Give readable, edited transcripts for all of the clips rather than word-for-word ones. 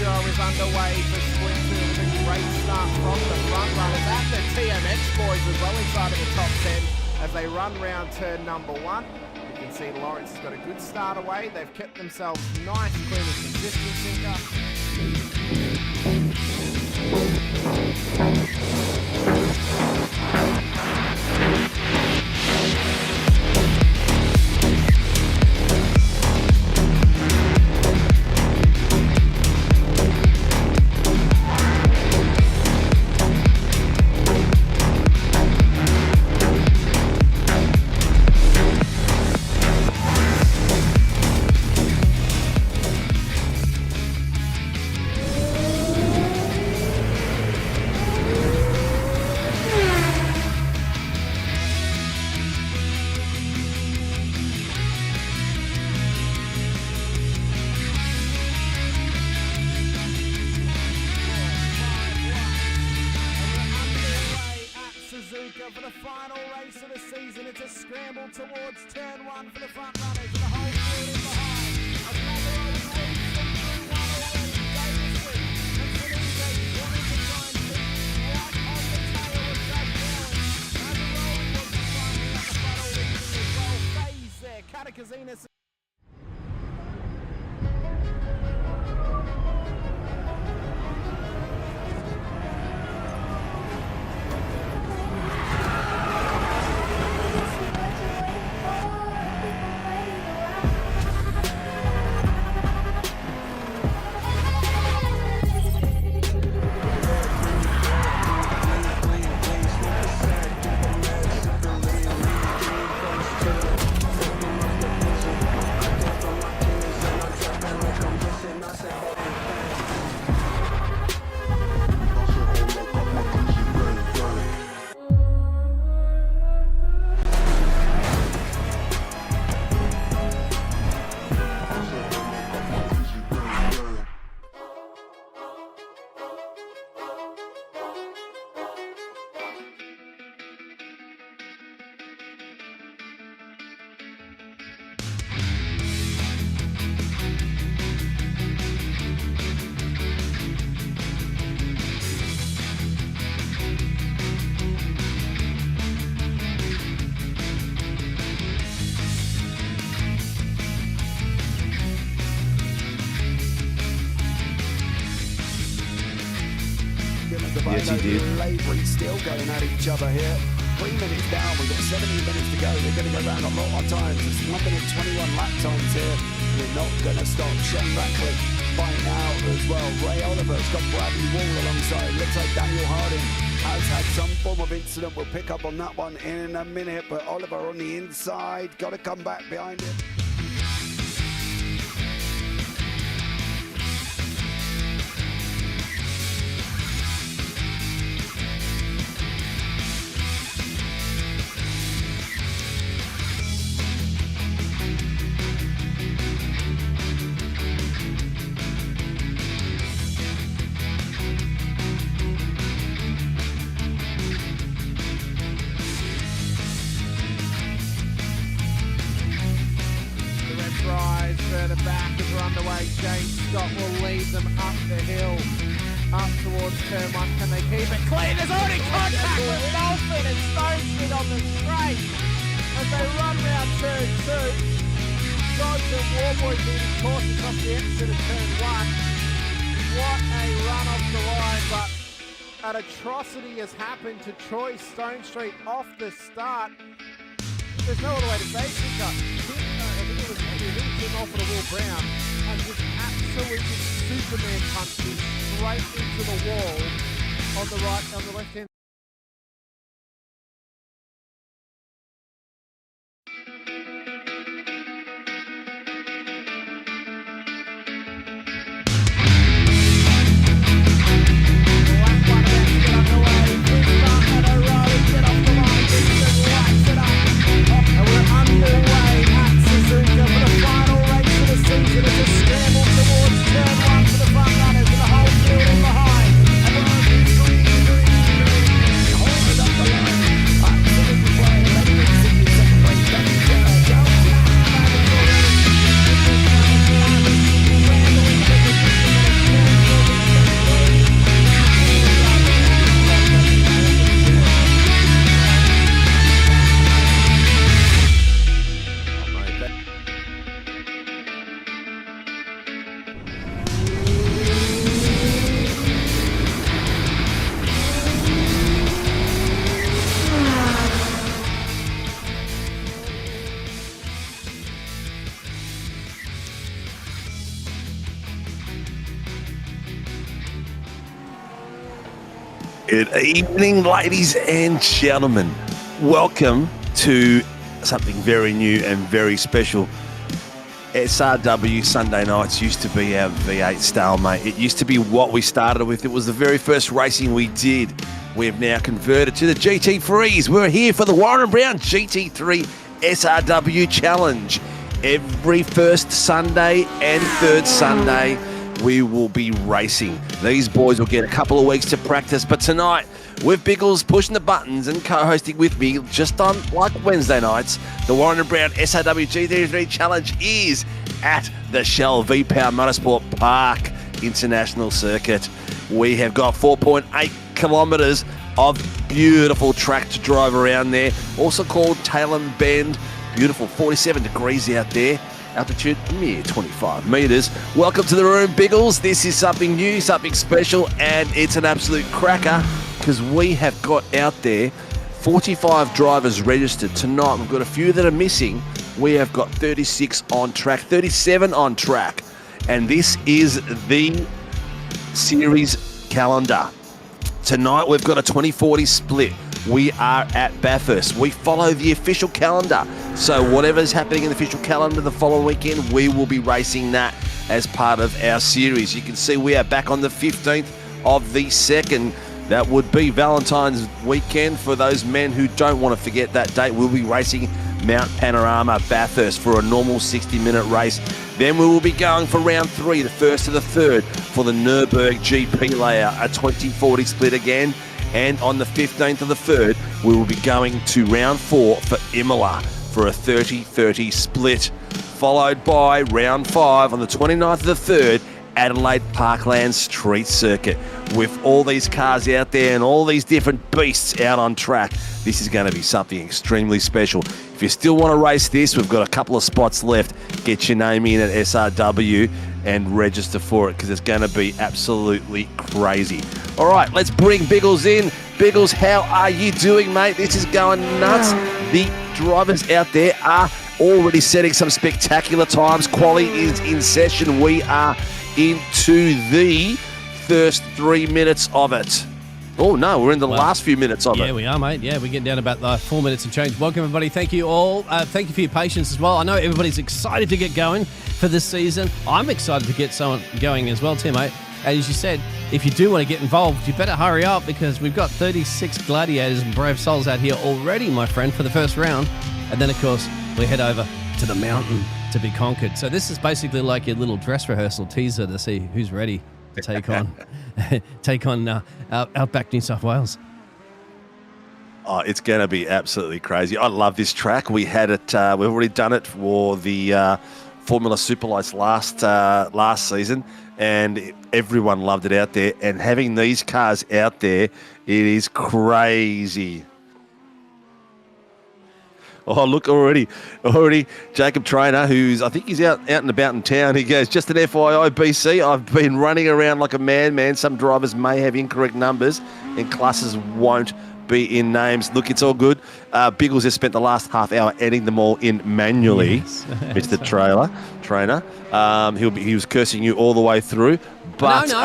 show is underway for Sprint 2 with a great start from the front runners at the TMX boys as well inside of the top 10 as they run round turn number 1. You can see Lawrence has got a good start away. They've kept themselves nice, clean and consistent, Sinka. For the final race of the season, it's a scramble towards turn 1 for the front runners and the whole field in behind. Another old lead from through one already. Davison and Sinisa wanting to try and keep right on the tail of Doug Allen. As the rolling was finally at the front all evening as well. Phase there, Katakazina. Yes, he did. Laboring still going at each other here. 3 minutes down, we've got 17 minutes to go. They're going to go round a lot of times. It's 1 minute 21 lap times here. We're not going to stop. Shane Rackley fighting out as well. Ray Oliver's got Bradley Wall alongside. Looks like Daniel Harding has had some form of incident. We'll pick up on that one in a minute. But Oliver on the inside, got to come back behind him. Further back as we're underway. James Scott will lead them up the hill, up towards turn 1. Can they keep it clean? There's already contact with Dolphin and Stone Street on the straight as they run round turn 2. Dodge and Warboy being cautious off the exit of turn 1. What a run off the line, but an atrocity has happened to Troy Stone Street off the start. There's no other way to say it, Sinka. I think it was him off of the Will Brown and just absolutely Superman punched him straight into the wall on the left hand. Good evening, ladies and gentlemen. Welcome to something very new and very special. SRW Sunday nights used to be our V8 stalemate. It used to be what we started with. It was the very first racing we did. We have now converted to the GT3s. We're here for the Warren Brown GT3 SRW Challenge. Every first Sunday and third Sunday, we will be racing. These boys will get a couple of weeks to practice, but tonight, with Biggles pushing the buttons and co-hosting with me, just on like Wednesday nights, the Warren Brown SRW GT3 Challenge is at the Shell V-Power Motorsport Park International Circuit. We have got 4.8 kilometres of beautiful track to drive around there, also called Tailem Bend. Beautiful, 47 degrees out there. Altitude, mere 25 metres. Welcome to the room, Biggles. This is something new, something special, and it's an absolute cracker because we have got out there 45 drivers registered. Tonight, we've got a few that are missing. We have got 36 on track, 37 on track, and this is the series calendar. Tonight, we've got a 20-40 split. We are at Bathurst. We follow the official calendar. So whatever's happening in the official calendar the following weekend, we will be racing that as part of our series. You can see we are back on the 15th of the 2nd. That would be Valentine's weekend. For those men who don't want to forget that date, we'll be racing Mount Panorama Bathurst for a normal 60-minute race. Then we will be going for round 3, the 1st to the 3rd, for the Nürburgring GP layout, a 20-40 split again. And on the 15th of the 3rd, we will be going to round 4 for Imola for a 30-30 split, followed by round 5 on the 29th of the 3rd, Adelaide Parkland Street Circuit. With all these cars out there and all these different beasts out on track, this is going to be something extremely special. If you still want to race this, we've got a couple of spots left. Get your name in at SRW and register for it because it's going to be absolutely crazy. All right, let's bring Biggles in. Biggles, how are you doing, mate? This is going nuts. The drivers out there are already setting some spectacular times. Quali is in session. We are into the first 3 minutes of it. Oh, no, we're in the last few minutes of it. Yeah, we are, mate. Yeah, we're getting down about 4 minutes and change. Welcome, everybody. Thank you all. Thank you for your patience as well. I know everybody's excited to get going for this season. I'm excited to get someone going as well, too, mate. And as you said, if you do want to get involved, you better hurry up because we've got 36 gladiators and brave souls out here already, my friend, for the first round. And then, of course, we head over to the mountain to be conquered. So this is basically like your little dress rehearsal teaser to see who's ready to take on Outback New South Wales. Oh, it's going to be absolutely crazy. I love this track. We had it. We've already done it for the Formula Superlights last season, and everyone loved it out there. And having these cars out there, it is crazy. Oh, look, already, Jacob Trainer, I think he's out and about in town. He goes, just an FYI, BC, I've been running around like a madman. Some drivers may have incorrect numbers and classes won't be in names. Look, it's all good. Biggles has spent the last half hour editing them all in manually, yes. Mr. Trainer. He was cursing you all the way through. But it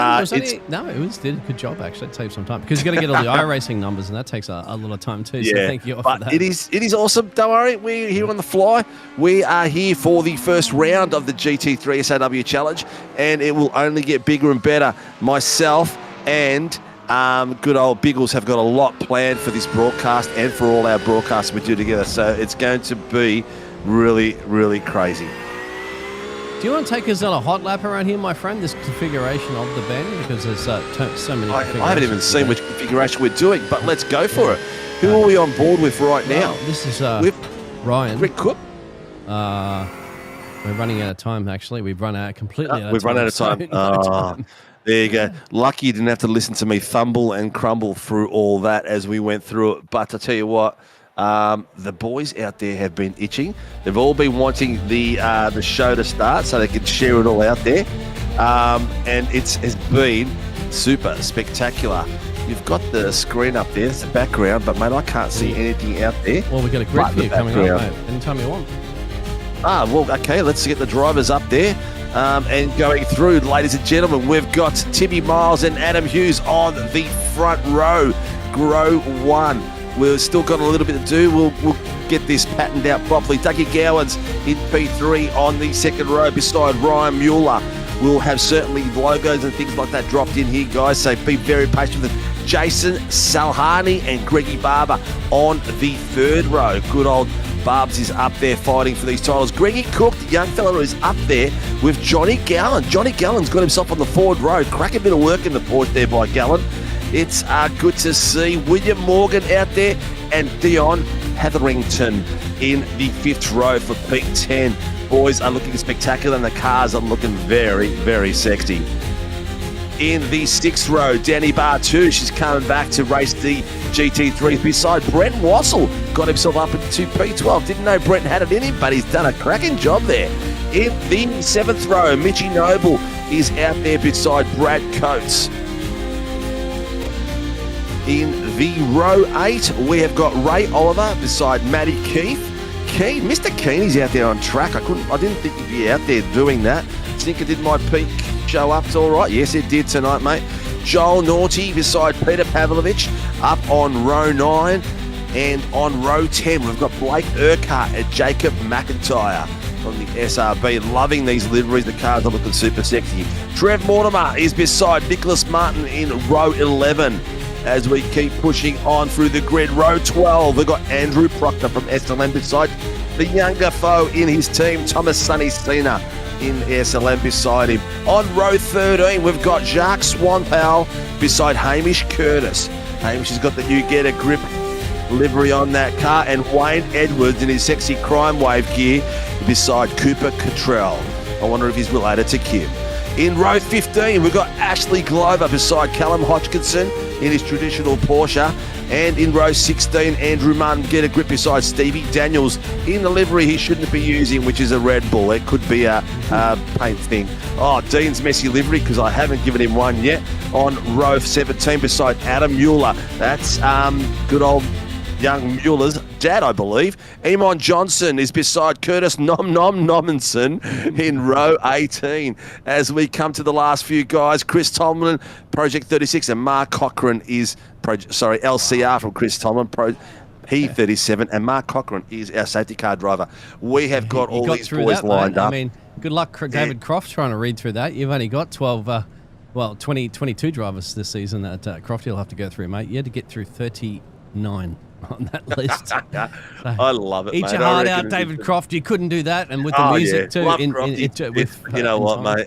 was did a good job actually. It saved some time because you got to get all the Iracing numbers, and that takes a lot of time too. So thank you for that. It is awesome. Don't worry, we're here on the fly. We are here for the first round of the GT3 SRW Challenge, and it will only get bigger and better. Myself and good old Biggles have got a lot planned for this broadcast and for all our broadcasts we do together. So it's going to be really, really crazy. Do you want to take us on a hot lap around here, my friend, this configuration of the bend? Because there's so many I haven't even seen which configuration we're doing, but let's go for it. Who are we on board with right now? This is Ryan. Rick Cook. We're running out of time, actually. We've run out completely out of time. We've run out of time. There you go. Lucky you didn't have to listen to me fumble and crumble through all that as we went through it. But I tell you what, the boys out there have been itching. They've all been wanting the show to start so they can share it all out there. And it's been super spectacular. You've got the screen up there, it's the background, but mate, I can't see anything out there. Well, we've got a grid for you coming up, mate, anytime you want. Well, okay, let's get the drivers up there. And going through, ladies and gentlemen, we've got Timmy Miles and Adam Hughes on the front row. Row 1. We've still got a little bit to do. We'll get this patterned out properly. Dougie Gowans in P3 on the second row beside Ryan Mueller. We'll have certainly logos and things like that dropped in here, guys, so be very patient with them. Jason Salhani and Greggy Barber on the third row. Good old Barbs is up there fighting for these titles. Greggy Cook, the young fella, is up there with Johnny Gallen. Johnny Gallen's got himself on the forward row. Cracking bit of work in the port there by Gallen. It's good to see William Morgan out there and Dion Hetherington in the fifth row for P10. Boys are looking spectacular and the cars are looking very, very sexy. In the sixth row, Danny Bartouche is coming back to race the GT3 beside Brent Wassell. Got himself up into P12. Didn't know Brent had it in him, but he's done a cracking job there. In the seventh row, Mitchy Noble is out there beside Brad Coates. In the row 8, we have got Ray Oliver beside Matty Keith. Mr. Keeney's out there on track. I didn't think he'd be out there doing that. Sinka did my peak show up. It's all right. Yes, it did tonight, mate. Joel Naughty beside Peter Pavlovich up on row 9. And on row 10, we've got Blake Urquhart and Jacob McIntyre from the SRB. Loving these liveries. The cars are looking super sexy. Trev Mortimer is beside Nicholas Martin in row 11. As we keep pushing on through the grid. Row 12, we've got Andrew Proctor from SLM beside the younger foe in his team, Thomas Sonny Cena in SLM beside him. On row 13, we've got Jacques Swanpal beside Hamish Curtis. Hamish has got the new Get a Grip livery on that car, and Wayne Edwards in his sexy crime wave gear beside Cooper Cottrell. I wonder if he's related to Kim. In row 15, we've got Ashley Glover beside Callum Hodgkinson in his traditional Porsche. And in row 16, Andrew Martin Get a Grip beside Stevie Daniels in the livery he shouldn't be using, which is a Red Bull. It could be a paint thing. Oh, Dean's messy livery, because I haven't given him one yet. On row 17 beside Adam Mueller. That's good old young Mueller's dad, I believe. Eamon Johnson is beside Curtis Nommenson in row 18. As we come to the last few guys, Chris Tomlin, Project 36, and Mark Cochran is, LCR from Chris Tomlin, P37, and Mark Cochran is our safety car driver. We have got all these boys lined up. I mean, good luck, David Croft, trying to read through that. You've only got 22 drivers this season that Croft will have to go through, mate. You had to get through 39 on that list. So, I love it, eat mate. your heart out, David Croft. You couldn't do that, and with the music too. You know what, mate?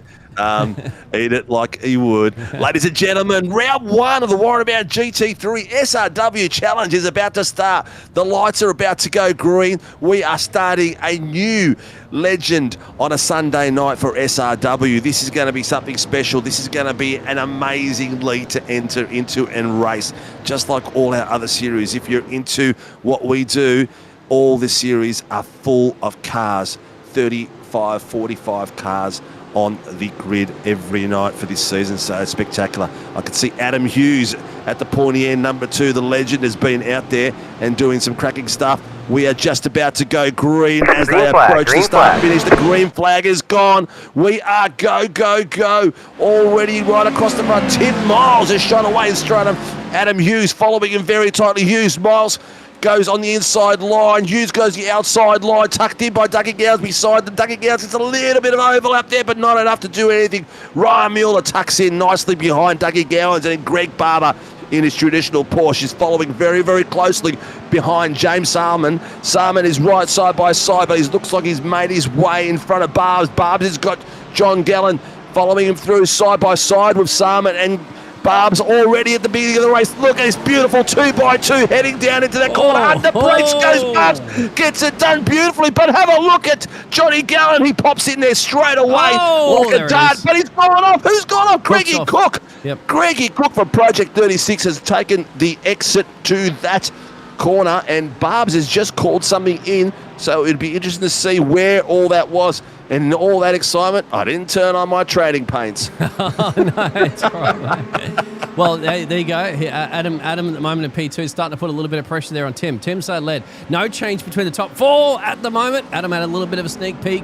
Eat it like he would. Ladies and gentlemen, round 1 of the Warranabout GT3 SRW Challenge is about to start. The lights are about to go green. We are starting a new legend on a Sunday night for SRW. This is going to be something special. This is going to be an amazing league to enter into and race, just like all our other series. If you're into what we do, all the series are full of cars, 35, 45 cars on the grid every night for this season, so it's spectacular. I can see Adam Hughes at the pointy end, number 2. The legend has been out there and doing some cracking stuff. We are just about to go green as they approach the start finish. The green flag is gone. We are go, go, go. Already right across the front. Tim Miles has shot away in straight of Adam Hughes, following him very tightly. Hughes, Miles goes on the inside line. Hughes goes the outside line, tucked in by Dougie Gowans beside the Dougie Gowans. It's a little bit of overlap there, but not enough to do anything. Ryan Mueller tucks in nicely behind Dougie Gowans, and then Greg Barber in his traditional Porsche is following very, very closely behind James Salmon. Salmon is right side by side, but he looks like he's made his way in front of Barbs. Barbs has got John Gallen following him through side by side with Salmon, and Barb's already at the beginning of the race. Look at this beautiful 2x2 heading down into that corner. Under brakes goes Barbs. Gets it done beautifully. But have a look at Johnny Gallen. He pops in there straight away. Like a dart. But he's gone off. Who's gone off? Greggy Cook. Yep. Greggy Cook from Project 36 has taken the exit to that corner. And Barb's has just called something in. So it'd be interesting to see where all that was. And all that excitement, I didn't turn on my trading paints. Oh, no, it's all right, mate. Well, there you go. Adam at the moment in P2 is starting to put a little bit of pressure there on Tim. Tim's led. No change between the top 4 at the moment. Adam had a little bit of a sneak peek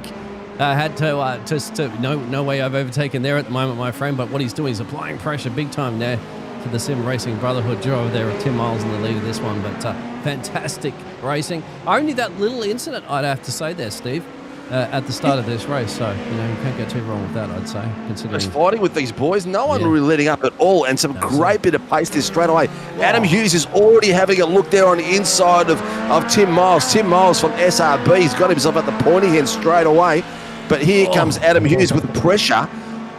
Had to no way I've overtaken there at the moment, my friend. But what he's doing is applying pressure big time there to the Sim Racing Brotherhood driver there with Tim Miles in the lead of this one. But fantastic racing. Only that little incident, I'd have to say there, Steve, at the start of this race. So, you can't go too wrong with that, I'd say, considering... Just fighting with these boys. No one really letting up at all. And some great bit of pace there straight away. Adam Hughes is already having a look there on the inside of Tim Miles. Tim Miles from SRB. He's got himself at the pointy end straight away. But here comes Adam Hughes with pressure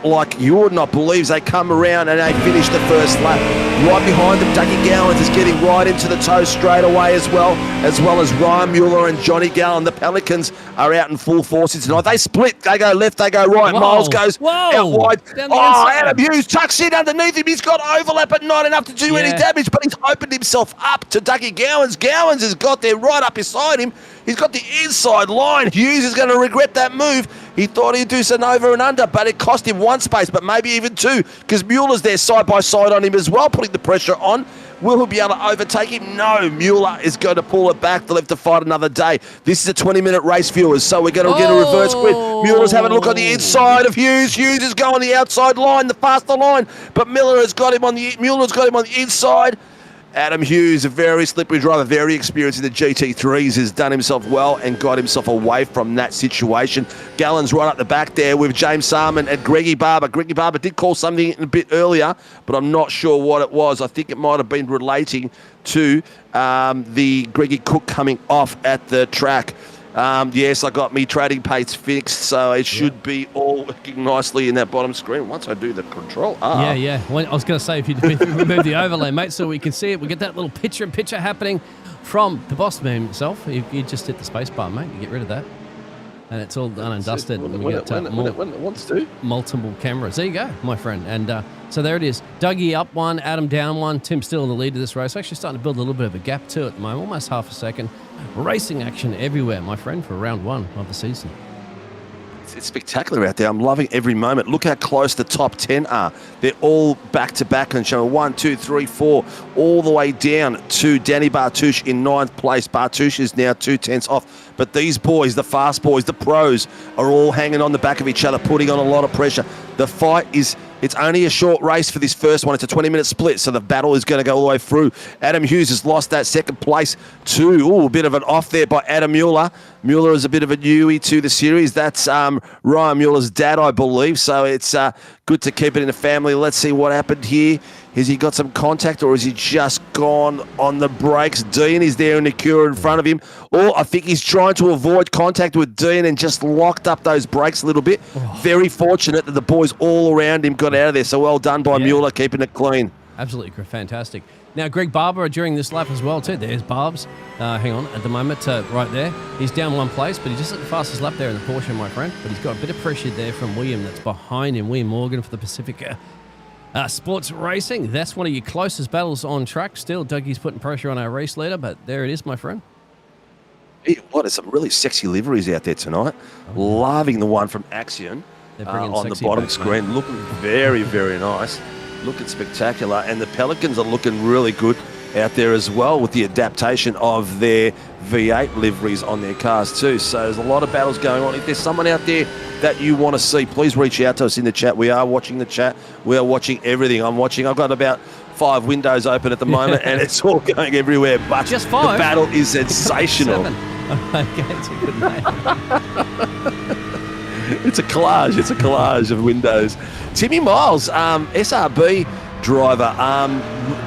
like you would not believe. They come around and they finish the first lap. Right behind them, Dougie Gowans is getting right into the toe straight away as well as Ryan Mueller and Johnny Gallen. The Pelicans are out in full force tonight. They split. They go left, they go right. Miles goes out wide. Adam Hughes tucks in underneath him. He's got overlap, but not enough to do any damage, but he's opened himself up to Dougie Gowans. Gowans has got there right up beside him. He's got the inside line. Hughes is going to regret that move. He thought he'd do some over and under, but it cost him one space, but maybe even two, because Mueller's there side by side on him as well, putting the pressure on. Will he be able to overtake him? No. Mueller is going to pull it back. They'll have to fight another day. This is a 20-minute race, viewers, so we're going to get a reverse grid. Mueller's having a look on the inside of Hughes. Hughes is going the outside line, the faster line, but Mueller's got him on the inside. Adam Hughes, a very slippery driver, very experienced in the GT3s, has done himself well and got himself away from that situation. Gallen's right up the back there with James Sarman and Greggy Barber. Greggy Barber did call something a bit earlier, but I'm not sure what it was. I think it might have been relating to the Greggy Cook coming off at the track. Yes, I got me trading pace fixed, so it should be all working nicely in that bottom screen once I do the control R. Yeah. Well, I was going to say, if you remove the overlay, mate, so we can see it, we get that little picture happening from the boss man himself. You just hit the space bar, mate. You get rid of that. And it's all done and dusted. When it wants to. Multiple cameras. There you go, my friend. And so there it is. Dougie up one, Adam down one. Tim still in the lead of this race. Actually starting to build a little bit of a gap too at the moment, almost half a second. Racing action everywhere, my friend, for round one of the season. It's spectacular out there. I'm loving every moment. Look how close the top 10 are. They're all back-to-back and showing 1, 2, 3, 4, all the way down to Danny Bartouche in 9th place. Bartouche is now 2/10 off. But these boys, the fast boys, the pros, are all hanging on the back of each other, putting on a lot of pressure. The fight is... It's only a short race for this first one. It's a 20-minute split, so the battle is going to go all the way through. Adam Hughes has lost that second place to a bit of an off there by Adam Mueller. Mueller is a bit of a newie to the series. That's Ryan Mueller's dad, I believe, so it's good to keep it in the family. Let's see what happened here. Has he got some contact or has he just gone on the brakes? Dean is there in the queue in front of him. Or I think he's trying to avoid contact with Dean and just locked up those brakes a little bit. Very fortunate that the boys all around him got out of there. So well done by Mueller, keeping it clean. Absolutely fantastic. Now, Greg Barber during this lap as well, too. There's Barbs. Hang on, at the moment, right there. He's down one place, but he's just at the fastest lap there in the Porsche, my friend. But he's got a bit of pressure there from William that's behind him. William Morgan for the Pacifica Sports Racing. That's one of your closest battles on track. Still, Dougie's putting pressure on our race leader, but there it is, my friend. There's some really sexy liveries out there tonight. Loving the one from Axion on the bottom screen. Mate. Looking very, very nice. Looking spectacular. And the Pelicans are looking really good out there as well with the adaptation of their V8 liveries on their cars too. So there's a lot of battles going on. If there's someone out there that you want to see, please reach out to us in the chat. We are watching the chat. We are watching everything. I've got about 5 windows open at the moment and it's all going everywhere. But just 5? The battle is sensational. 7. Okay, it's a good name. It's a collage. It's a collage of windows. Timmy Miles, SRB driver.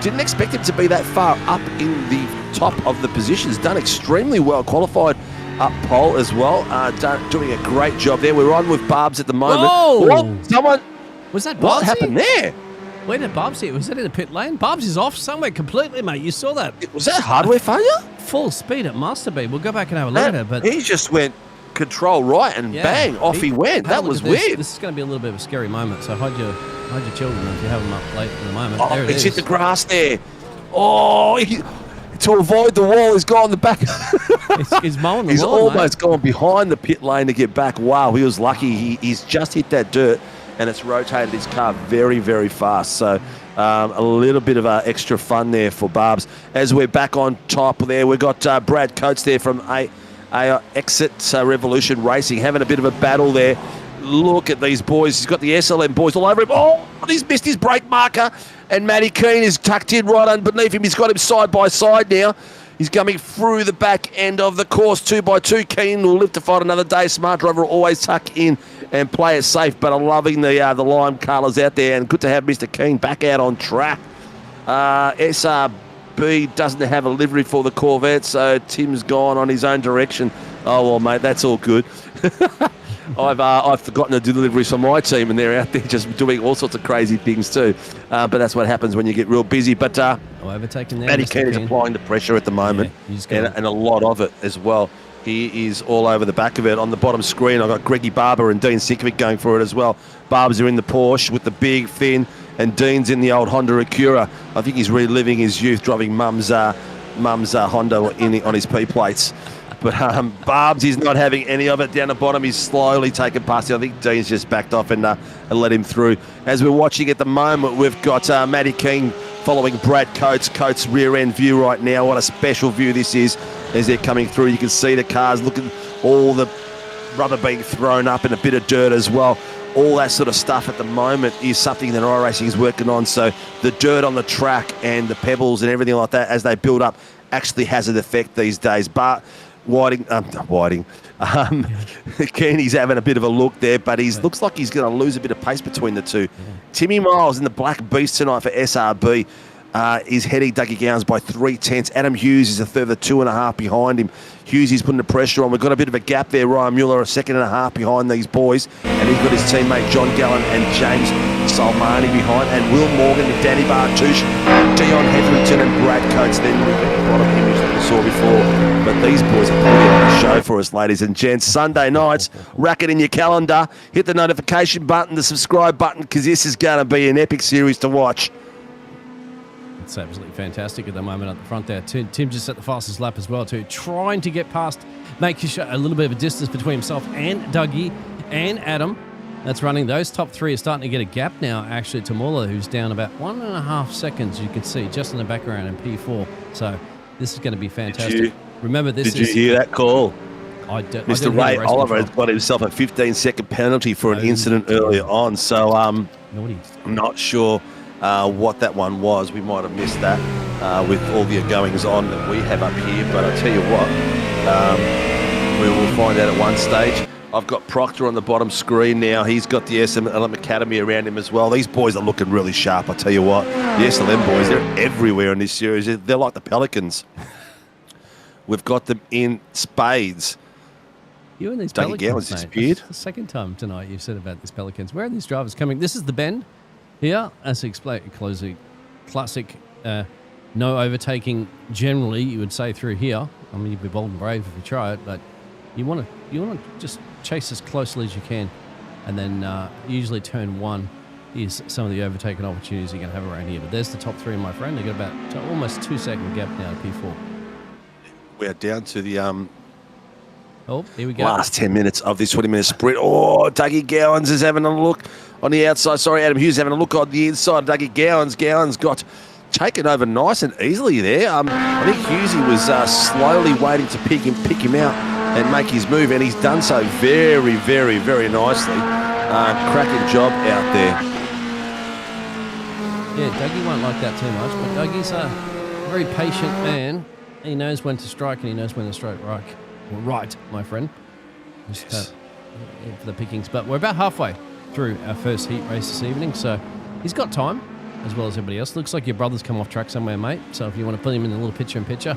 Didn't expect him to be that far up in the top of the positions. Done extremely well. Qualified up pole as well. Doing a great job there. We're on with Barbs at the moment. Whoa! Someone... Was that Barbsy? What happened there? Where did Barbs hit? Was that in the pit lane? Barbs is off somewhere completely, mate. You saw that. Was that hardware failure? Full speed, it must have been. We'll go back and have a look at it. But he just went control right and bang, off he went. That was weird. This is going to be a little bit of a scary moment, so hide your children if you have them up late in the moment. Oh, there it is. Hit the grass there. Oh, to avoid the wall, he's gone the back. He's mowing the He's wall, almost gone behind the pit lane to get back. Wow, he was lucky. He's just hit that dirt and it's rotated his car very, very fast. So a little bit of extra fun there for Barbs. As we're back on top there, we've got Brad Coates there from Exit Revolution Racing, having a bit of a battle there. Look at these boys. He's got the SLM boys all over him. Oh, he's missed his brake marker. And Matty Keane is tucked in right underneath him. He's got him side by side now. He's coming through the back end of the course, 2x2. Keane will live to fight another day. Smart driver will always tuck in and play it safe. But I'm loving the lime colours out there. And good to have Mr. Keane back out on track. SRB doesn't have a livery for the Corvette, so Tim's gone on his own direction. Oh, well, mate, that's all good. I've forgotten to do deliveries for my team, and they're out there just doing all sorts of crazy things too. But that's what happens when you get real busy. But overtaking there, Matty Keane is applying the pressure at the moment, and a lot of it as well. He is all over the back of it. On the bottom screen, I've got Greggy Barber and Dean Sinkovic going for it as well. Barbers are in the Porsche with the big fin, and Dean's in the old Honda Acura. I think he's reliving his youth driving mum's Honda on his P-plates. But Barbs is not having any of it down the bottom. He's slowly taken past him. I think Dean's just backed off and let him through. As we're watching at the moment, we've got Matty King following Brad Coates. Coates' rear end view right now. What a special view this is as they're coming through. You can see the cars, looking all the rubber being thrown up and a bit of dirt as well. All that sort of stuff at the moment is something that Iracing is working on. So the dirt on the track and the pebbles and everything like that as they build up actually has an effect these days. But Keeney's having a bit of a look there, but he looks like he's going to lose a bit of pace between the two. Timmy Miles in the Black Beast tonight for SRB is heading Dougie Gowans by 3/10. Adam Hughes is a further 2.5 behind him. Hughes is putting the pressure on. We've got a bit of a gap there. Ryan Mueller, 1.5 seconds behind these boys. And he's got his teammate John Gallen and James Salmani behind. And Will Morgan, Danny Bartouche, Dion Hetherington and Brad Coates. Then we've got a lot of image that we saw before. But these boys are putting on a show for us, ladies and gents. Sunday nights, rack it in your calendar. Hit the notification button, the subscribe button, because this is going to be an epic series to watch. It's absolutely fantastic at the moment at the front there. Tim just set the fastest lap as well too, trying to get past, making sure a little bit of a distance between himself and Dougie and Adam. That's running. Those top three are starting to get a gap now, actually, to Muller, who's down about 1.5 seconds, you can see, just in the background in P4. So this is going to be fantastic. Remember, this Did you hear that call? Mr. Ray Oliver has got himself a 15-second penalty for an incident earlier on. So I'm not sure what that one was. We might have missed that with all the goings on that we have up here. But I tell you what, we will find out at one stage. I've got Proctor on the bottom screen now. He's got the SLM Academy around him as well. These boys are looking really sharp, I tell you what. The SLM boys, they're everywhere in this series. They're like the Pelicans. We've got them in spades. You and these Dougie Pelicans, Gowans disappeared. The second time tonight you've said about these Pelicans. Where are these drivers coming? This is the bend here. As explained, classic no overtaking generally, you would say, through here. I mean, you'd be bold and brave if you try it, but you want to just chase as closely as you can. And then usually turn one is some of the overtaking opportunities you're going to have around here. But there's the top three, my friend. They've got about almost 2 second gap now to P4. We're down to the here we go. last 10 minutes of this 20-minute sprint. Oh, Dougie Gowans is having a look on the outside. Sorry, Adam Hughes having a look on the inside. Dougie Gowans. Gowans got taken over nice and easily there. I think Hughesy was slowly waiting to pick him out and make his move, and he's done so very, very, very nicely. Cracking job out there. Yeah, Dougie won't like that too much, but Dougie's a very patient man. He knows when to strike and he knows when to strike right, my friend. Just for the pickings. But we're about halfway through our first heat race this evening, so he's got time as well as everybody else. Looks like your brother's come off track somewhere, mate. So if you want to put him in a little picture-in-picture,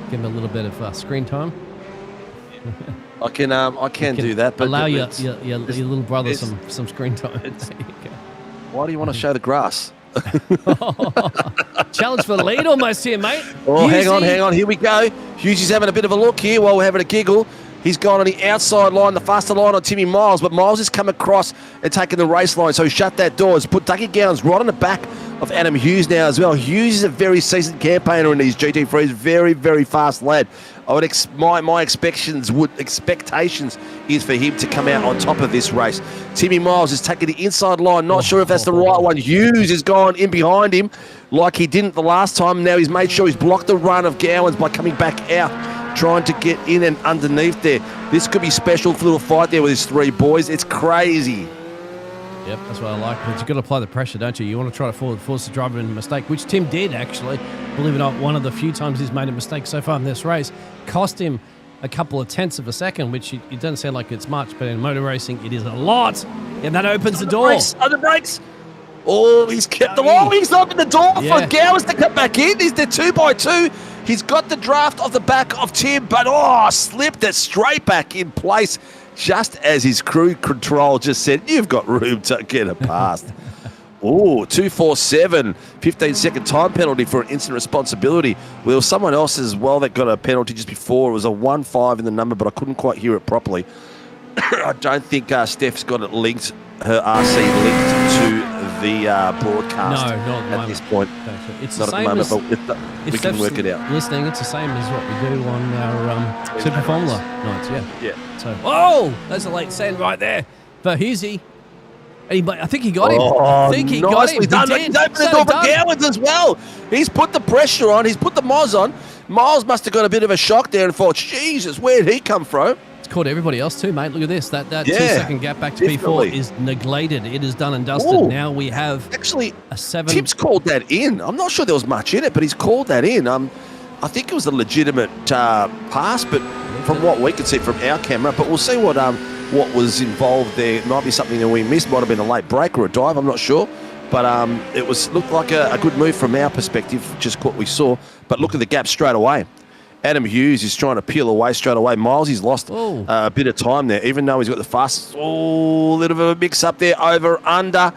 give him a little bit of screen time. I can do that, but allow your little brother some screen time. There you go. Why do you want to show the grass? Challenge for the lead almost here, mate. Oh, hang on. Here we go. Hughesy's having a bit of a look here while we're having a giggle. He's gone on the outside line, the faster line on Timmy Miles, but Miles has come across and taken the race line, so he shut that door. He's put Dougie Gowans right on the back of Adam Hughes now as well. Hughes is a very seasoned campaigner in these GT3s, very, very fast lad. I would my expectations is for him to come out on top of this race. Timmy Miles is taking the inside line, not sure if that's the right one. Hughes has gone in behind him like he didn't the last time. Now he's made sure he's blocked the run of Gowans by coming back out trying to get in and underneath there. This could be special for a little fight there with his three boys. It's crazy. Yep, that's what I like. But you've got to apply the pressure, don't you? You want to try to force the driver into a mistake, which Tim did, actually. Believe it or not, one of the few times he's made a mistake so far in this race. Cost him a couple of tenths of a second, which it doesn't sound like it's much, but in motor racing, it is a lot. And that opens the door. On the brakes. Oh, he's kept the wall. He's opened the door for Gowers to come back in. He's the 2x2. He's got the draft off the back of Tim, but slipped it straight back in place just as his crew control just said, you've got room to get it past. 247, 15-second time penalty for an instant responsibility. Well, there was someone else as well that got a penalty just before. It was a 1-5 in the number, but I couldn't quite hear it properly. I don't think Steph's got it linked, her RC linked to the broadcast at this point. It's not the at the same moment, but we can work it out. Listening, it's the same as what we do on our Super Formula nights, yeah. So, there's a late send right there for Husey. I think he got him. I think he got him. He's opened the door for Gowans as well. He's put the pressure on. He's put the Moz on. Miles must have got a bit of a shock there and thought, Jesus, where'd he come from? It's caught everybody else too, mate. Look at this. That 2-second gap back to P4 is neglected. It is done and dusted. Now we have a 7. Tim's called that in. I'm not sure there was much in it, but he's called that in. I think it was a legitimate pass, but from what we could see from our camera. But we'll see what was involved there. It might be something that we missed. Might have been a late break or a dive. I'm not sure. But it looked like a good move from our perspective, just what we saw. But look at the gap straight away. Adam Hughes is trying to peel away straight away. Miles, he's lost a bit of time there, even though he's got the fastest. A little bit of a mix-up there, over, under.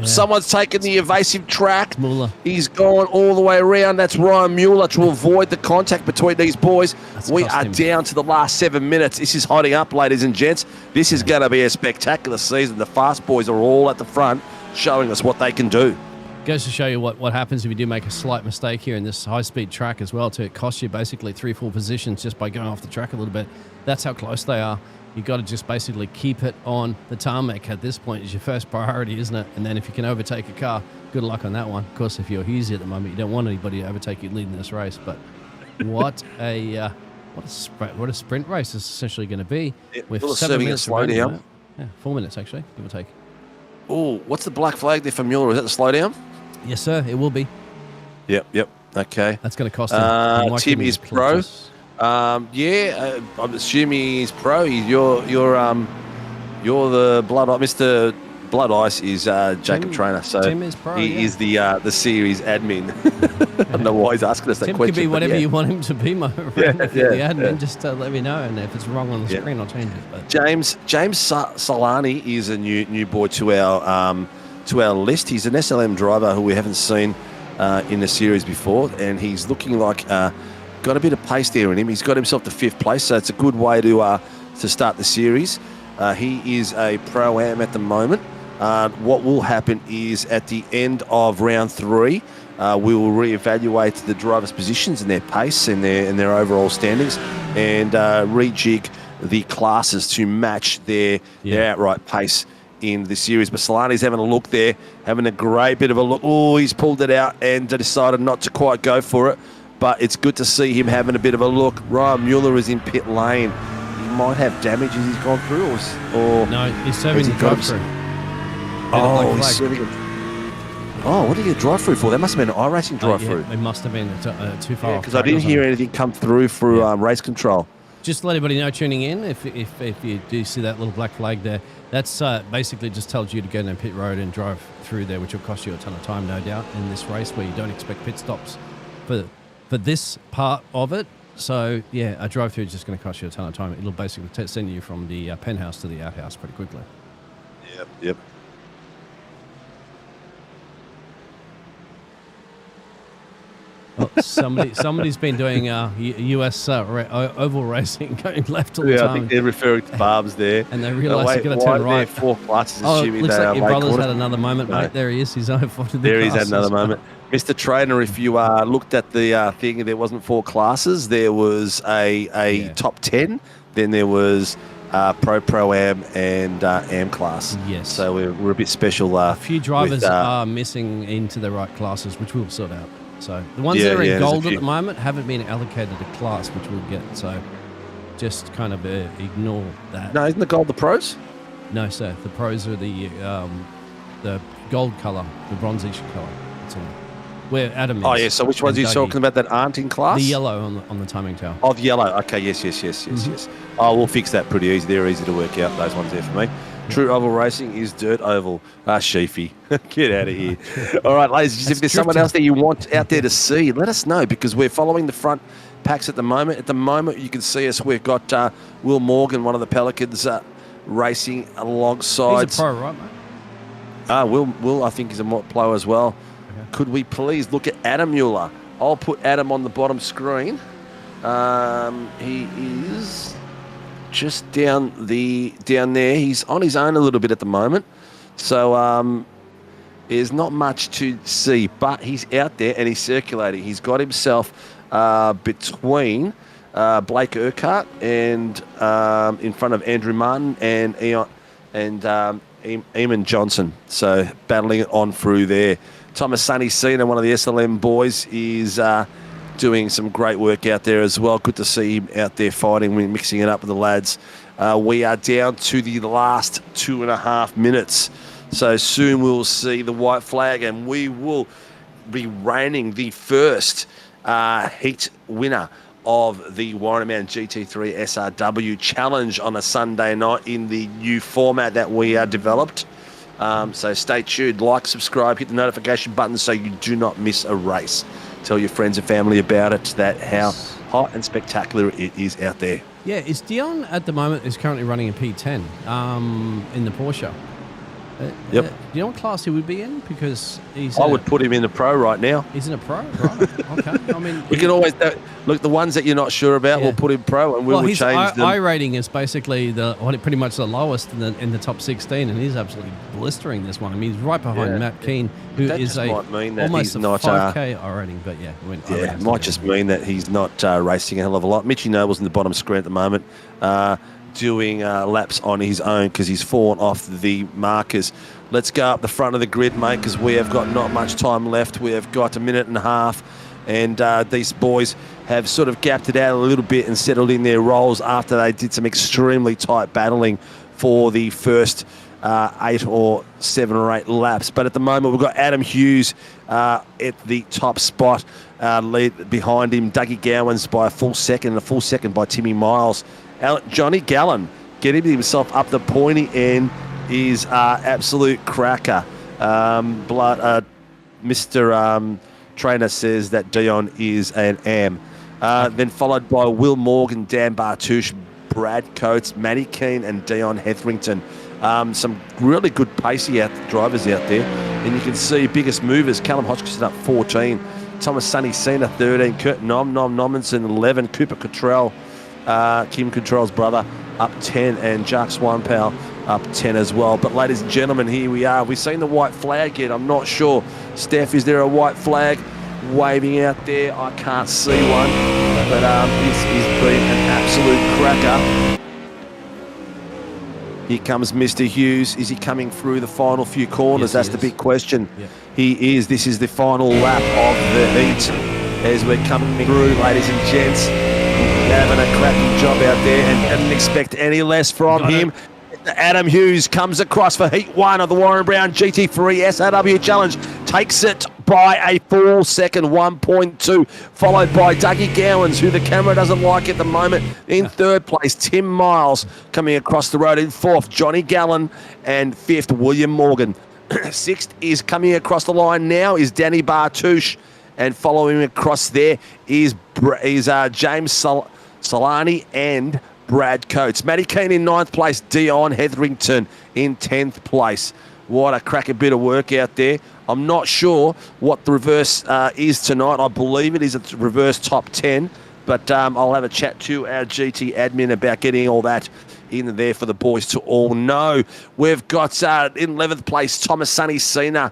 Someone's taken the evasive track. Muller. He's gone all the way around. That's Ryan Mueller to avoid the contact between these boys. We are down to the last 7 minutes. This is hotting up, ladies and gents. This is going to be a spectacular season. The fast boys are all at the front, showing us what they can do. Goes to show you what happens if you do make a slight mistake here in this high-speed track as well, too. It costs you basically 3-4 positions just by going off the track a little bit. That's how close they are. You've got to just basically keep it on the tarmac at this point is your first priority, isn't it? And then if you can overtake a car, good luck on that one. Of course, if you're Husey at the moment, you don't want anybody to overtake you leading this race. But what a sprint race is essentially going to be. With 7 minutes slow down. 4 minutes, actually, give or take. What's the black flag there for Mueller? Is that the slowdown? Yes, sir, it will be. Yep. Okay. That's going to cost him. Tim is pro. I'm assuming he's pro. You're the Blood Ice. Mr. Blood Ice is Jacob Trainer. So Tim is pro. He is the series admin. I don't know why he's asking us that Tim question. Tim could be whatever you want him to be, my friend. If you're the admin, just let me know, and if it's wrong on the screen, I'll change it. But. James Solani is a new boy to our list. He's an SLM driver who we haven't seen in the series before, and he's looking like got a bit of pace there in him. He's got himself to 5th place, so it's a good way to start the series. He is a Pro-Am at the moment. What will happen is at the end of round 3, we will reevaluate the drivers' positions and their pace and their overall standings, and rejig the classes to match their outright pace in the series. But Solani's having a look there, having a great bit of a look. He's pulled it out and decided not to quite go for it. But it's good to see him having a bit of a look. Ryan Mueller is in pit lane. He might have damage as he's gone through, or no, he's serving the drive-through. He's serving it. What did he drive through for? That must have been an Iracing drive-through. It must have been too far off. Because I didn't hear anything come through race control. Just to let everybody know tuning in, if you do see that little black flag there, that's basically just tells you to go down pit road and drive through there, which will cost you a ton of time, no doubt, in this race where you don't expect pit stops for this part of it. So, a drive-through is just going to cost you a ton of time. It'll basically send you from the penthouse to the outhouse pretty quickly. Yep. Well, somebody's been doing US oval racing, going left all the time. I think they're referring to Barb's there. And they realise they're going to turn right. 4 classes. Looks like your brother's had another moment, mate. There he is. He's over to the There he's had another moment. Mr. Trainer, if you looked at the thing, there wasn't 4 classes. There was a top 10. Then there was Pro-Am and Am class. Yes. So we're a bit special. A few drivers are missing into the right classes, which we'll sort out. So the ones that are in gold at the moment haven't been allocated a class, which we'll get. So just kind of ignore that. No, isn't the gold the pros? No, sir. The pros are the gold colour, the bronzish colour. That's all. Where Adam is. Oh, yeah. So which ones are you talking about that aren't in class? The yellow on the timing tower. Oh, the yellow. Okay, yes. Oh, we'll fix that pretty easy. They're easy to work out, those ones there for me. True oval racing is dirt oval. Sheafy. Get out of here. All right, ladies, if there's someone else that you want out there to see, let us know, because we're following the front packs at the moment. At the moment, you can see us. We've got Will Morgan, one of the Pelicans, racing alongside. He's a pro, right, mate? Will, I think, is a pro as well. Okay. Could we please look at Adam Mueller? I'll put Adam on the bottom screen. He is just down there. He's on his own a little bit at the moment, so there's not much to see. But he's out there and he's circulating. He's got himself between Blake Urquhart and in front of Andrew Martin and Eamon Johnson. So battling it on through there. Thomas Sonny Cena, one of the SLM boys, is doing some great work out there as well. Good to see him out there fighting, mixing it up with the lads. We are down to the last 2.5 minutes. So soon we'll see the white flag and we will be reigning the first heat winner of the Warrnambout GT3 SRW Challenge on a Sunday night in the new format that we developed. So stay tuned, like, subscribe, hit the notification button so you do not miss a race. Tell your friends and family about it, that how hot and spectacular it is out there. Yeah, is Dion at the moment is currently running a P10 in the Porsche. Yep. Do you know what class he would be in? Because I would put him in the pro right now. He's in a pro, right? Okay. I mean, we can always look, the ones that you're not sure about, we'll put in pro, and we'll change them. I rating is basically pretty much the lowest in the top 16, and he's absolutely blistering this one. I mean, he's right behind Matt Keane, who is almost a 5K I rating. But it might just mean that he's not racing a hell of a lot. Mitchy Noble's in the bottom screen at the moment. Doing laps on his own because he's fallen off the markers. Let's go up the front of the grid, mate, because we have got not much time left. We have got 1.5 minutes, and these boys have sort of gapped it out a little bit and settled in their roles after they did some extremely tight battling for the first 8 or 7 or 8 laps. But at the moment, we've got Adam Hughes at the top spot, lead behind him. Dougie Gowans by a full second, and a full second by Timmy Miles. Johnny Gallen getting himself up the pointy end is absolute cracker. Mr. Trainer says that Dion is an am. Then followed by Will Morgan, Dan Bartouche, Brad Coates, Matty Keane and Dion Hetherington. Some really good pacey drivers out there. And you can see biggest movers, Callum Hodgkinson up 14, Thomas Sonny Cena 13, Kurt Nommensen 11, Cooper Cottrell, Kim Control's brother, up 10, and Jacques Swanpal up 10 as well. But ladies and gentlemen, here we are. We've seen the white flag yet. I'm not sure. Steph, is there a white flag waving out there? I can't see one. But this has been an absolute cracker. Here comes Mr. Hughes. Is he coming through the final few corners? Yes, that's the big question. Yeah. He is. This is the final lap of the heat as we're coming through, ladies and gents. Having a cracking job out there and didn't expect any less from him. Adam Hughes comes across for Heat 1 of the Warren Brown GT3 SRW Challenge. Takes it by a full second, 1.2. Followed by Dougie Gowans, who the camera doesn't like at the moment. In third place, Tim Miles coming across the road. In fourth, Johnny Gallen. And fifth, William Morgan. Sixth is coming across the line now is Danny Bartouche. And following across there is James Solani and Brad Coates. Matty Keane in 9th place, Dion Hetherington in 10th place. What a cracker bit of work out there. I'm not sure what the reverse is tonight. I believe it is a reverse top 10, but I'll have a chat to our GT admin about getting all that in there for the boys to all know. We've got in 11th place, Thomas Sonny Cena,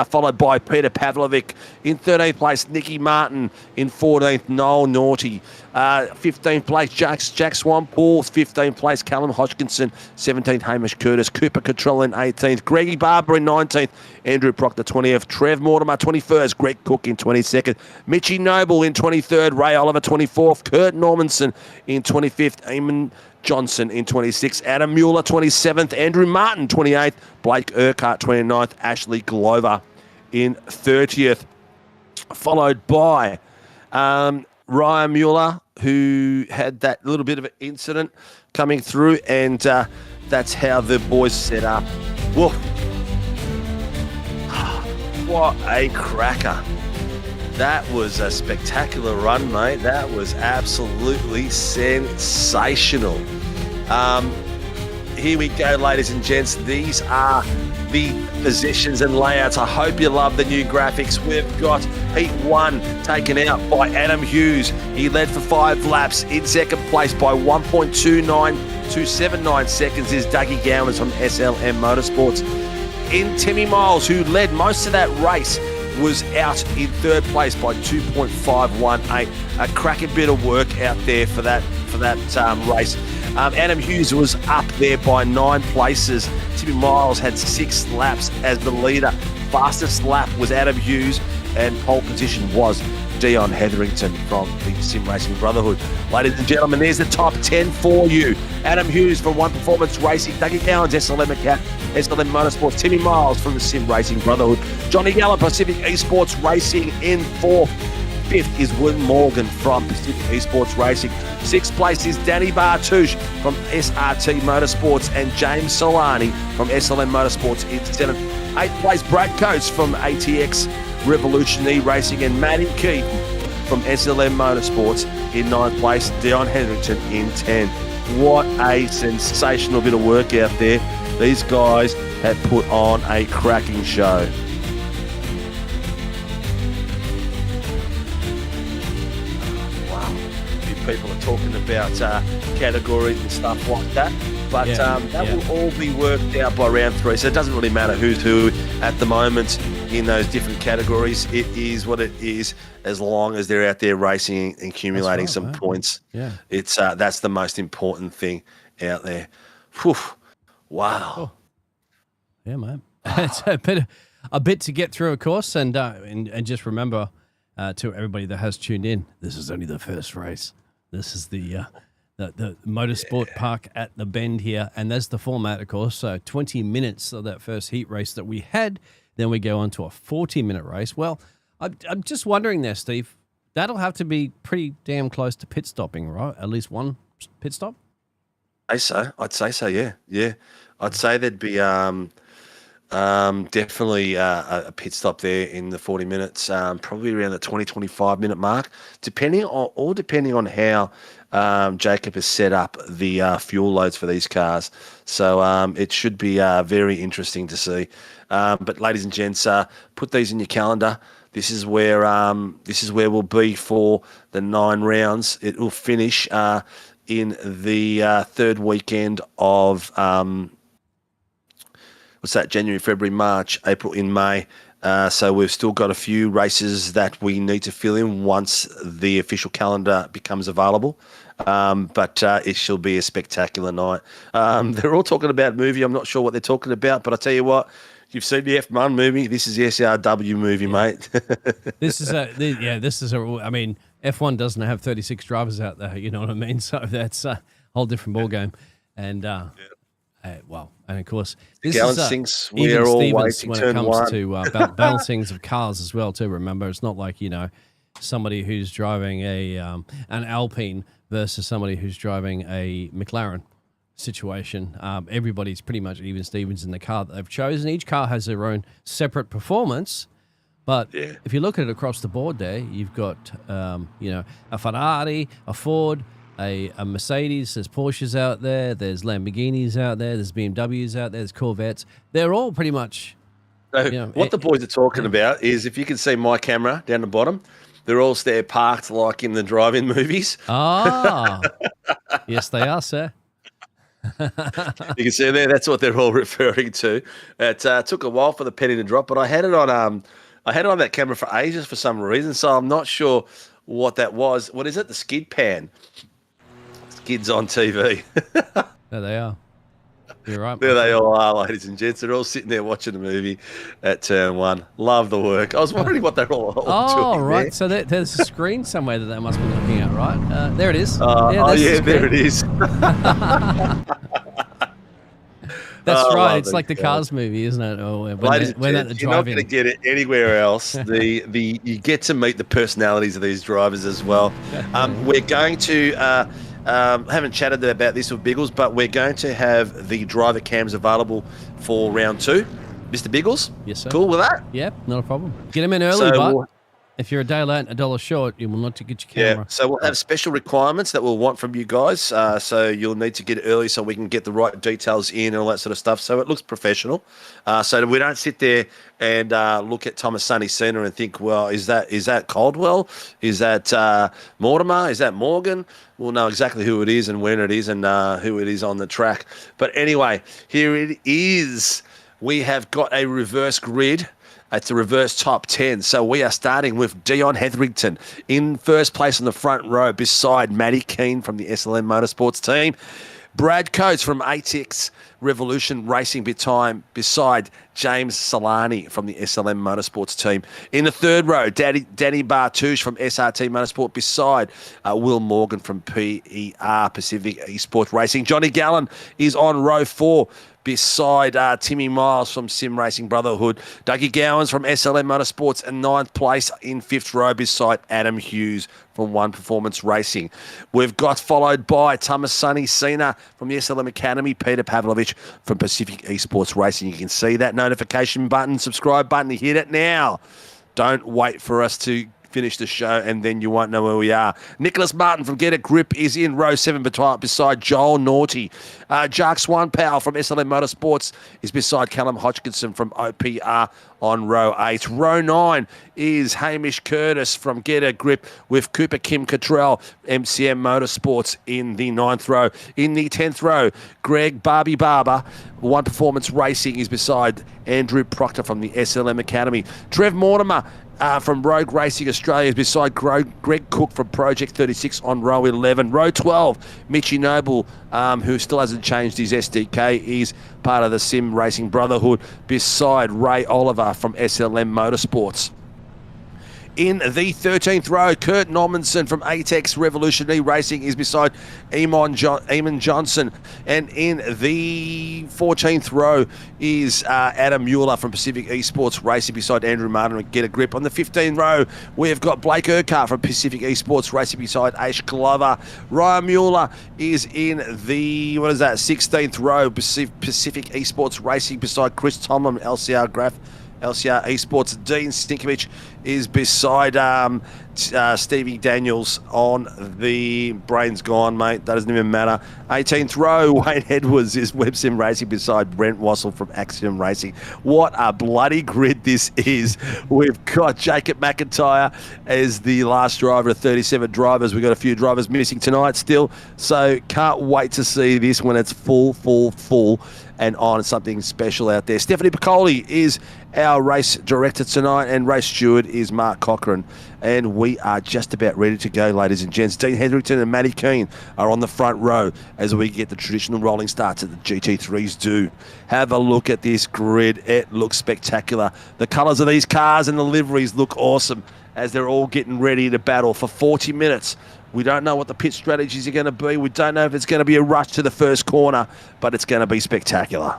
followed by Peter Pavlovic. In 13th place, Nicky Martin. In 14th, Noel Naughty. 15th place, Jack Swampole. 15th place, Callum Hodgkinson. 17th, Hamish Curtis. Cooper Cottrell in 18th. Greggy Barber in 19th. Andrew Proctor 20th. Trev Mortimer 21st. Greg Cook in 22nd. Mitchie Noble in 23rd. Ray Oliver 24th. Kurt Normanson in 25th. Eamon Johnson in 26th. Adam Mueller 27th. Andrew Martin 28th. Blake Urquhart 29th. Ashley Glover in 30th. Followed by Ryan Mueller, who had that little bit of an incident coming through, and that's how the boys set up. Whoa. What a cracker. That was a spectacular run, mate. That was absolutely sensational. Here we go, ladies and gents. These are the positions and layouts. I hope you love the new graphics. We've got Heat 1 taken out by Adam Hughes. He led for 5 laps. In second place by 1.279 seconds is Dougie Gowans from SLM Motorsports. In Timmy Miles, who led most of that race, was out in third place by 2.518. A cracking bit of work out there for that race. Adam Hughes was up there by 9 places. Timmy Miles had 6 laps as the leader. Fastest lap was Adam Hughes, and pole position was Dion Hetherington from the Sim Racing Brotherhood. Ladies and gentlemen, there's the top 10 for you. Adam Hughes from One Performance Racing, Dougie Gowans, SLM Motorsports, Timmy Miles from the Sim Racing Brotherhood, Johnny Gallup, Pacific Esports Racing in 4th. 5th is Will Morgan from Pacific Esports Racing. 6th place is Danny Bartouche from SRT Motorsports and James Solani from SLM Motorsports in 7th. 8th place, Brad Coates from ATX Revolution Racing and Matty Keith from SLM Motorsports in 9th place. Dion Hetherington in 10th. What a sensational bit of work out there. These guys have put on a cracking show. People are talking about categories and stuff like that, but that will all be worked out by round 3, so it doesn't really matter who's who at the moment in those different categories. It is what it is, as long as they're out there racing and accumulating some points. Yeah, it's that's the most important thing out there. Whew. Wow. Oh. Yeah, mate. It's a bit to get through, of course, and just remember to everybody that has tuned in, this is only the first race. This is the motorsport park at the Bend here, and that's the format, of course. So 20 minutes of that first heat race that we had, then we go on to a 40-minute race. Well, I'm just wondering there, Steve, that'll have to be pretty damn close to pit stopping, right? At least one pit stop? I'd say so, yeah. I'd say there'd be definitely a pit stop there in the 40 minutes, probably around the 20-25 minute mark, depending on how Jacob has set up the fuel loads for these cars. So it should be very interesting to see. But ladies and gents, put these in your calendar. This is where we'll be for the 9 rounds. It will finish in the third weekend of January, February, March, April, in May. So we've still got a few races that we need to fill in once the official calendar becomes available. But it shall be a spectacular night. They're all talking about movie. I'm not sure what they're talking about, but I tell you what, you've seen the F1 movie. This is the SRW movie, mate. This is I mean, F1 doesn't have 36 drivers out there. You know what I mean? So that's a whole different ballgame. And, well, and of course, this is we're all waiting when it comes to balancings of cars as well, too. Remember, it's not like, somebody who's driving an Alpine versus somebody who's driving a McLaren situation. Everybody's pretty much even Stevens in the car that they've chosen. Each car has their own separate performance. But if you look at it across the board there, you've got, a Ferrari, a Ford, a Mercedes, there's Porsches out there, there's Lamborghinis out there, there's BMWs out there, there's Corvettes. They're all pretty much... what the boys are talking about is, if you can see my camera down the bottom, they're all there parked like in the drive-in movies. Ah, yes, they are, sir. You can see there, that's what they're all referring to. It took a while for the penny to drop, but I had it on that camera for ages for some reason, so I'm not sure what that was. What is it? The skid pan. Skids on TV. There they are. You're right. There they all are, ladies and gents. They're all sitting there watching a movie at turn one. Love the work. I was wondering what they're all doing. Right. There. So there's a screen somewhere that they must be looking at, right? There it is. There it is. That's right. It's like the Cars movie, isn't it? Or when they're you're not going to get it anywhere else. You get to meet the personalities of these drivers as well. We're going to haven't chatted about this with Biggles, but we're going to have the driver cams available for round 2. Mr. Biggles, yes, sir. Cool with that? Yep, not a problem. Get them in early, but if you're a day late and $1 short, you will not get your camera. Yeah, so we'll have special requirements that we'll want from you guys. So you'll need to get it early so we can get the right details in and all that sort of stuff. So it looks professional. So we don't sit there and look at Thomas Sonny Cena and think, well, is that Caldwell? Is that Mortimer? Is that Morgan? We'll know exactly who it is and when it is and who it is on the track. But anyway, here it is. We have got a reverse grid. It's a reverse top 10. So we are starting with Dion Hetherington in first place on the front row beside Matty Keane from the SLM Motorsports team. Brad Coates from ATX Revolution Racing beside James Solani from the SLM Motorsports team. In the third row, Danny Bartouche from SRT Motorsport beside Will Morgan from PER Pacific Esports Racing. Johnny Gallen is on row 4 beside Timmy Miles from Sim Racing Brotherhood. Dougie Gowans from SLM Motorsports in 9th place in 5th row beside Adam Hughes from One Performance Racing. We've got followed by Thomas Sonny Cena from the SLM Academy, Peter Pavlovich from Pacific Esports Racing. You can see that notification button, subscribe button, hit it now. Don't wait for us to finish the show and then you won't know where we are. Nicholas Martin from Get a Grip is in row 7 beside Joel Naughty. Jark Swanpower from SLM Motorsports is beside Callum Hodgkinson from OPR on row 8. Row 9 is Hamish Curtis from Get a Grip with Cooper Kim Cottrell, MCM Motorsports in the 9th row. In the 10th row, Greg Barbie Barber, One Performance Racing is beside Andrew Proctor from the SLM Academy. Trev Mortimer from Rogue Racing Australia is beside Greg Cook from Project 36 on row 11. Row 12, Mitchy Noble, who still hasn't changed his SDK, is part of the Sim Racing Brotherhood beside Ray Oliver from SLM Motorsports. In the 13th row, Kurt Normanson from ATEX Revolutionary Racing is beside Eamon Johnson. And in the 14th row is Adam Mueller from Pacific Esports Racing beside Andrew Martin and Get a Grip. On the 15th row, we've got Blake Urquhart from Pacific Esports Racing beside Ash Glover. Ryan Mueller is in the, 16th row, Pacific Esports Racing beside Chris Tomlin, LCR Esports. Dean Stinkovich is beside Stevie Daniels on the brain's gone, mate. That doesn't even matter. 18th row, Wayne Edwards is Web Sim Racing beside Brent Wassel from Axiom Racing. What a bloody grid this is. We've got Jacob McIntyre as the last driver of 37 drivers. We've got a few drivers missing tonight still, so can't wait to see this when it's full and on something special out there. Stephanie Piccoli is our race director tonight, and race steward is Mark Cochran. And we are just about ready to go, ladies and gents. Dean Hetherington and Matty Keane are on the front row as we get the traditional rolling starts that the GT3s do. Have a look at this grid. It looks spectacular. The colours of these cars and the liveries look awesome as they're all getting ready to battle for 40 minutes. We don't know what the pit strategies are going to be. We don't know if it's going to be a rush to the first corner, but it's going to be spectacular.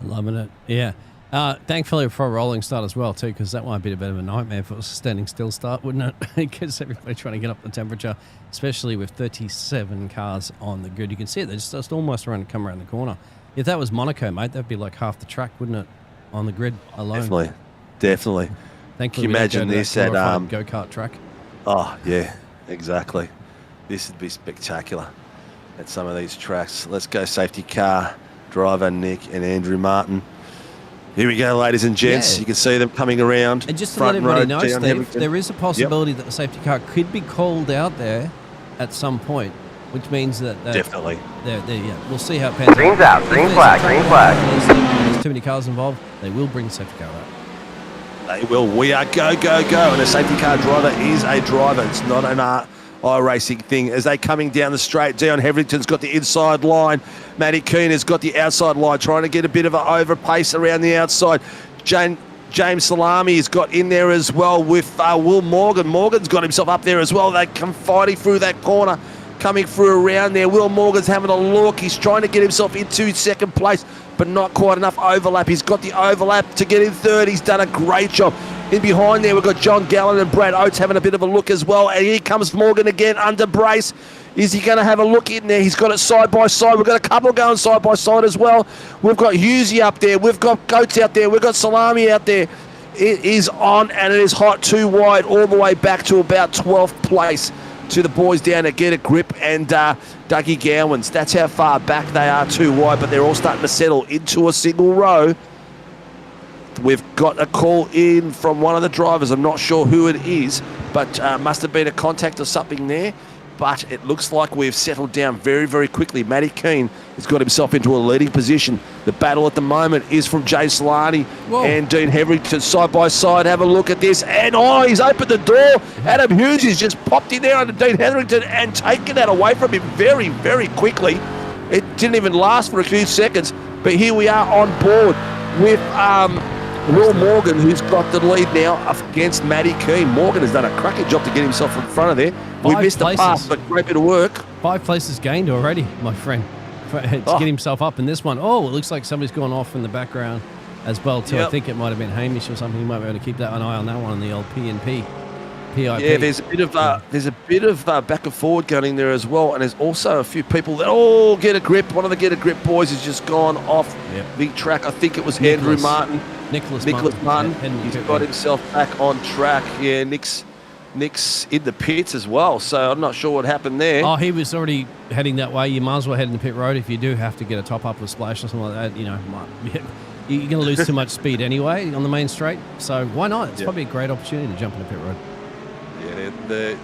Loving it, yeah. Thankfully for a rolling start as well, too, because that might be a bit of a nightmare if it was a standing still start, wouldn't it? Because everybody trying to get up the temperature, especially with 37 cars on the grid. You can see it, they're just almost come around the corner. If that was Monaco, mate, that'd be like half the track, wouldn't it, on the grid alone? Definitely. Thankfully, can you imagine this at go-kart track? Oh, yeah. Exactly. This would be spectacular at some of these tracks. Let's go safety car driver Nick and Andrew Martin. Here we go, ladies and gents. Yeah. You can see them coming around. And just to let everybody know, Steve, there is a possibility that the safety car could be called out there at some point. which means that Definitely. we'll see how it pans out. Green's out. Green flag. Green flag. There's too many cars involved. They will bring the safety car out. They will. We are go, go, go. And a safety car driver is a driver. It's not an iRacing thing. As they coming down the straight, Dion Hetherington's got the inside line. Matty Keane has got the outside line, trying to get a bit of an over pace around the outside. James Salami has got in there as well with Will Morgan. Morgan's got himself up there as well. They come fighting through that corner, coming through around there. Will Morgan's having a look. He's trying to get himself into second place, but not quite enough overlap. He's got the overlap to get in third. He's done a great job. In behind there, we've got John Gallen and Brad Oates having a bit of a look as well. And here comes Morgan again under brace. Is he going to have a look in there? He's got it side by side. We've got a couple going side by side as well. We've got Hughesy up there. We've got Goats out there. We've got Salami out there. It is on and it is hot, too wide, all the way back to about 12th place to the boys down at Get a Grip and Dougie Gowans. That's how far back they are, too wide, but they're all starting to settle into a single row. We've got a call in from one of the drivers. I'm not sure who it is, but must have been a contact or something there. But it looks like we've settled down very, very quickly. Matty Keane has got himself into a leading position. The battle at the moment is from Jay Solani and Dean Hetherington side by side. Have a look at this. And, he's opened the door. Adam Hughes has just popped in there under Dean Hetherington and taken that away from him very, very quickly. It didn't even last for a few seconds. But here we are on board with Will Morgan, who's got the lead now against Matty Keane. Morgan has done a cracking job to get himself in front of there. We missed the pass, but great bit of work. 5 places gained already, my friend, to get himself up in this one. Oh, it looks like somebody's gone off in the background as well, too. I think it might have been Hamish or something. You might be able to keep that an eye on that one, on the old PNP. PIP. Yeah, there's a bit of back and forward going there as well, and there's also a few people that Get a Grip. One of the Get a Grip boys has just gone off the track. I think it was Andrew Martin. Nicholas Martin. He's got himself back on track. Yeah, Nick's in the pits as well, so I'm not sure what happened there. Oh, he was already heading that way. You might as well head in the pit road if you do have to get a top up or splash or something like that. You know, you're going to lose too much speed anyway on the main straight, so why not? It's probably a great opportunity to jump in the pit road. Yeah,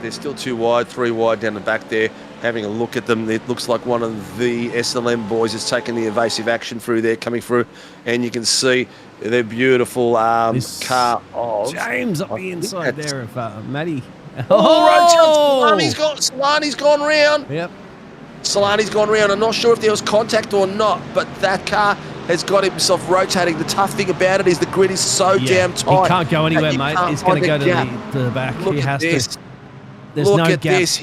they're still 2 wide, 3 wide down the back there. Having a look at them, it looks like one of the SLM boys has taken the evasive action through there, coming through, and you can see their beautiful car of James up the inside there of Matty. Solani's gone round. Yep. Solani's gone round. I'm not sure if there was contact or not, but that car has got himself rotating. The tough thing about it is the grid is so damn tight. He can't go anywhere, mate. He's going to go to the back. Look at this. Look at this.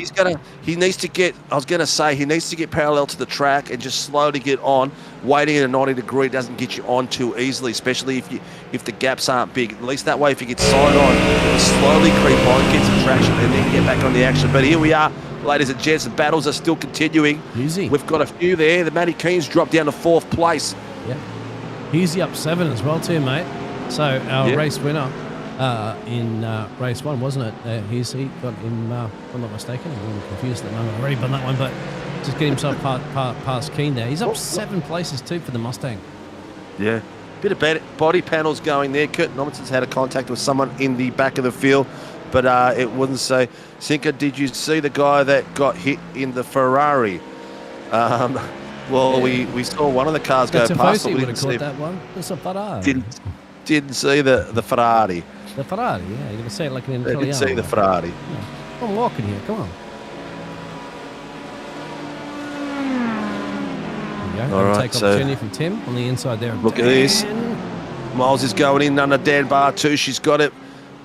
He needs to get, I was going to say, he needs to get parallel to the track and just slowly get on. Waiting at a 90 degree doesn't get you on too easily, especially if the gaps aren't big. At least that way, if you get side on, you slowly creep on, get some traction, and then get back on the action. But here we are, ladies and gents. The battles are still continuing. Easy. We've got a few there. The Matty Keane's dropped down to 4th place. Yep. Easy up 7 as well too, mate. So our race winner in race 1, wasn't it? He got him, if I'm not mistaken. I'm a little confused at the moment already on that one, but just get himself past Keane there. He's up 7 places too for the Mustang. Yeah. Bit of body panels going there. Kurt Nominson's had a contact with someone in the back of the field, but it wouldn't say. Sinka, did you see the guy that got hit in the Ferrari? We saw one of the cars go past. Tifosi would have caught that one. It's a Ferrari. Didn't see the Ferrari. The Ferrari, yeah. You're going to say it like an Italiano. Didn't see the Ferrari. Yeah. I'm walking here. Come on. There you go. All right, take opportunity from Tim on the inside there. Look at this. Miles is going in under Dan Barr too. She's got it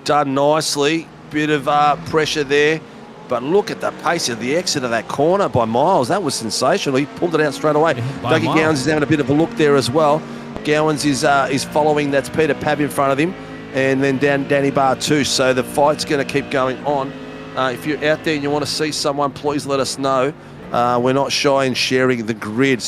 done nicely. Bit of pressure there. But look at the pace of the exit of that corner by Miles. That was sensational. He pulled it out straight away. Dougie Gowans is having a bit of a look there as well. Gowans is following. That's Peter Pab in front of him. And then Danny Barr too. So the fight's going to keep going on. If you're out there and you want to see someone, please let us know. We're not shy in sharing the grid.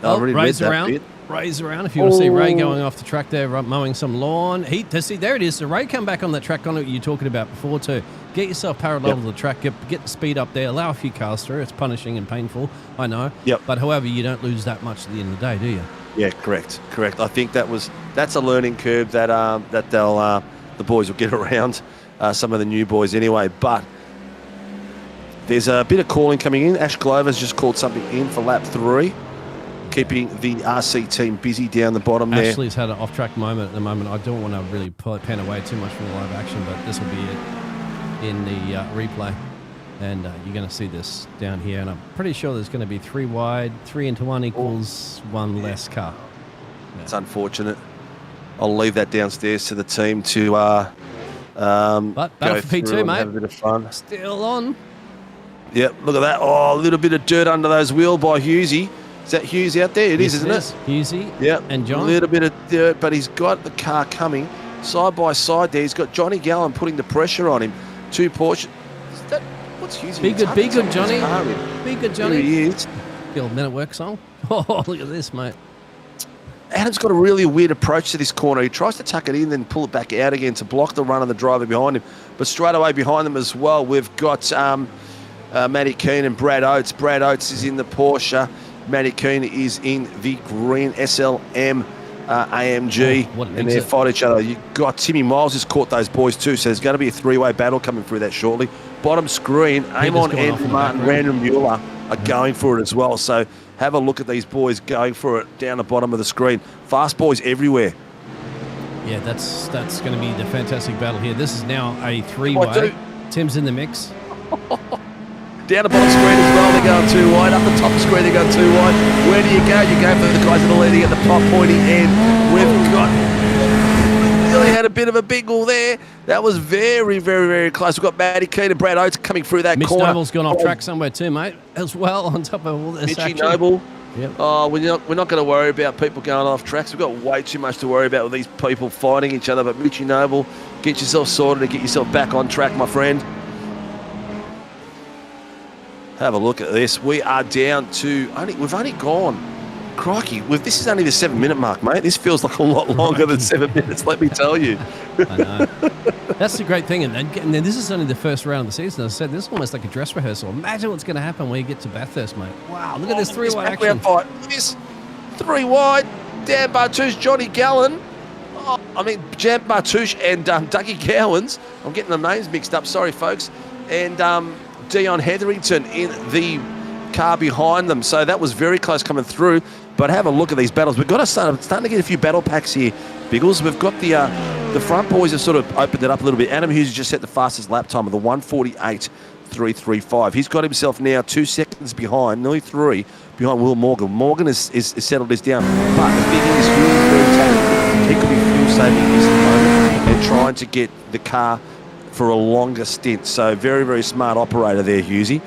Ray's around. Ray's around. If you want to see Ray going off the track there, mowing some lawn. There it is. So Ray come back on that track on it you were talking about before too. Get yourself parallel to the track. Get the speed up there. Allow a few cars through. It's punishing and painful, I know. Yep. But however, you don't lose that much at the end of the day, do you? Yeah, correct. I think that's a learning curve that the boys will get around. Some of the new boys anyway. But There's a bit of calling coming in. Ash Glover's just called something in for lap 3, keeping the RC team busy down the bottom there. Ashley's had an off-track moment at the moment. I don't want to really pan away too much from the live action, but this will be it in the replay. And you're going to see this down here. And I'm pretty sure there's going to be 3 wide, 3 into 1 equals 1 less car. It's unfortunate. I'll leave that downstairs to the team to But battle go for through P2, and mate. have a bit of fun. Still on. Yep, look at that. Oh, a little bit of dirt under those wheels by Hughesy. Is that Hughes out there? It is, isn't it? Hughesy Yep. and John. A little bit of dirt, but he's got the car coming side by side there. He's got Johnny Gallen putting the pressure on him. 2 Porsche. What's Hughesy? Be good, Johnny. Be good, Johnny. There he is. The old Men at Work song. Oh, look at this, mate. Adam's got a really weird approach to this corner. He tries to tuck it in, then pull it back out again to block the run of the driver behind him. But straight away behind them as well, we've got Matty Keane and Brad Oates. Brad Oates is in the Porsche. Matty Keane is in the green SLM AMG. Oh, what an and they exit. fight each other. You've got Timmy Miles has caught those boys too, so there's going to be a 3-way battle coming through that shortly. Bottom screen, Amon going off in and the Martin background. Random Mueller are going for it as well. So have a look at these boys going for it down the bottom of the screen. Fast boys everywhere. Yeah, that's going to be the fantastic battle here. This is now a What, 3-way. dude? Tim's in the mix. Down the bottom screen as well, they're going too wide. Up the top screen, they're going too wide. Where do you go? You go for the guys that are leading at the top, pointy end. We've got... Really had a bit of a bingle there. That was very, very, very close. We've got Matty Keane and Brad Oates coming through that Mitch corner. Noble's gone off track somewhere too, mate, as well, on top of all this Mitchy action. Noble. Yep. Oh, we're not going to worry about people going off tracks. We've got way too much to worry about with these people fighting each other. But Mitchy Noble, get yourself sorted and get yourself back on track, my friend. Have a look at this. We are down to we've only gone. Crikey, this is only the 7-minute mark, mate. This feels like a lot longer than 7 minutes, let me tell you. I know. That's the great thing. And then this is only the first round of the season. As I said, this is almost like a dress rehearsal. Imagine what's going to happen when you get to Bathurst, mate. Wow, look at this 3-way action. Fight. Look at this 3 wide. Dan Bartouche, Johnny Gallen. Jan Bartouche and Dougie Gowans. I'm getting the names mixed up. Sorry, folks. And Dion Hetherington in the car behind them. So that was very close coming through. But have a look at these battles. We've got to starting to get a few battle packs here, Biggles. We've got the front boys have sort of opened it up a little bit. Adam Hughes just set the fastest lap time of the 1:48.335. He's got himself now 2 seconds behind, nearly 3 behind Will Morgan. Morgan is settled this down. But the big thing is Hughes is very talented. He could be fuel saving this at the moment and trying to get the car for a longer stint. So very, very smart operator there, Hughesy.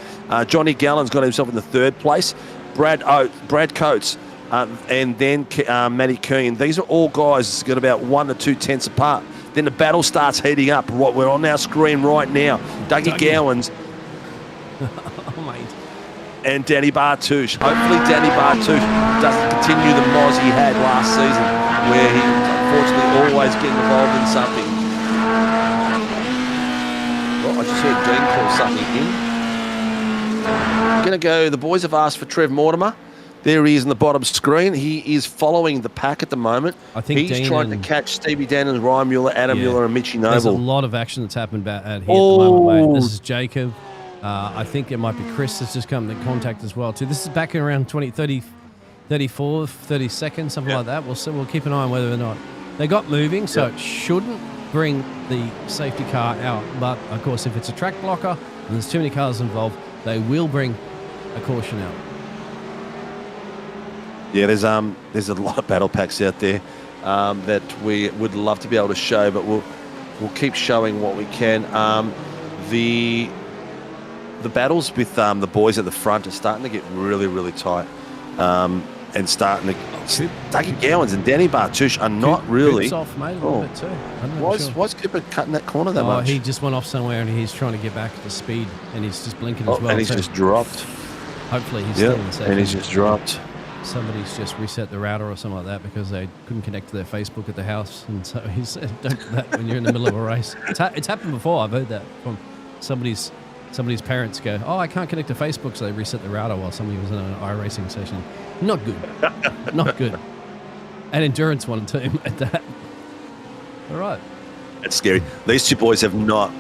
Johnny Gallen's got himself in the 3rd place. Brad Coates. And then Matty Keane. These are all guys got about 1 to 2 tenths apart. Then the battle starts heating up. Right, we're on our screen right now. Dougie Gowans Oh, mate. and Danny Bartouche. Hopefully Danny Bartouche doesn't continue the moz he had last season, where he unfortunately always getting involved in something. Well, I just heard Dean call something in. I'm going to go, the boys have asked for Trev Mortimer. There he is in the bottom screen. He is following the pack at the moment. I think he's Dean trying to and- catch Stevie Dannons, Ryan Mueller, Adam Mueller, and Mitchy There's a Noble. lot of action that's happened here at the moment, mate. This is Jacob. I think it might be Chris that's just come into contact as well, too. This is back in around 30 seconds, something like that. We'll keep an eye on whether or not they got moving, so it shouldn't bring the safety car out. But, of course, if it's a track blocker and there's too many cars involved, they will bring a caution out. Yeah, there's a lot of battle packs out there that we would love to be able to show, but we'll keep showing what we can. The battles with the boys at the front are starting to get really, really tight, and starting to. Dougie Gowans and Danny Bartouche are not really. Coop's off, mate, a little bit too. I'm not sure. Why's Cooper cutting that corner that much? He just went off somewhere and he's trying to get back to speed, and he's just blinking as well. And he's too. just dropped. Hopefully he's still in the second. And he's just dropped. Somebody's just reset the router or something like that because they couldn't connect to their Facebook at the house, and so he said, "Don't do that when you're in the middle of a race." It's happened before. I've heard that from somebody's parents. Go, "Oh, I can't connect to Facebook," so they reset the router while somebody was in an Iracing session. Not good. Not good. And endurance one too at that. All right. It's scary. These two boys have not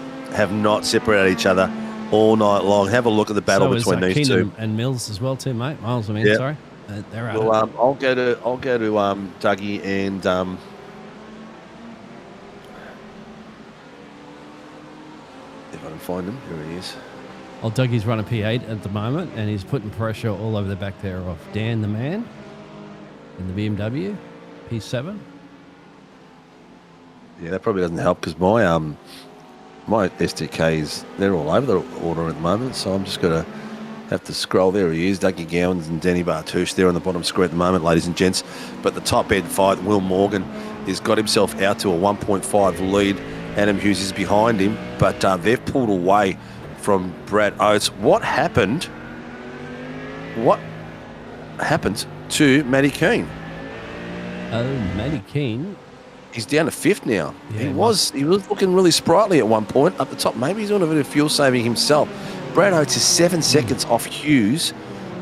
separated each other all night long. Have a look at the battle between these Keenan two. and Mills as well too, mate. Miles, I mean, Yeah. sorry. They're out. Well, I'll go to Dougie and if I can find him, here he is. Well, Dougie's running P8 at the moment, and he's putting pressure all over the back there of Dan the Man in the BMW P7. Yeah, that probably doesn't help because my SDKs, they're all over the order at the moment, so I'm just going to have to scroll. There he is, Dougie Gowans and Danny Bartouche there on the bottom square at the moment, ladies and gents. But the top end fight, Will Morgan, has got himself out to a 1.5 lead. Adam Hughes is behind him, but they've pulled away from Brad Oates. What happened to Matty Keane? Oh, Matty Keane. He's down to fifth now. Yeah, he was looking really sprightly at one point up the top. Maybe he's doing a bit of fuel saving himself. Brad Oates is 7 seconds off Hughes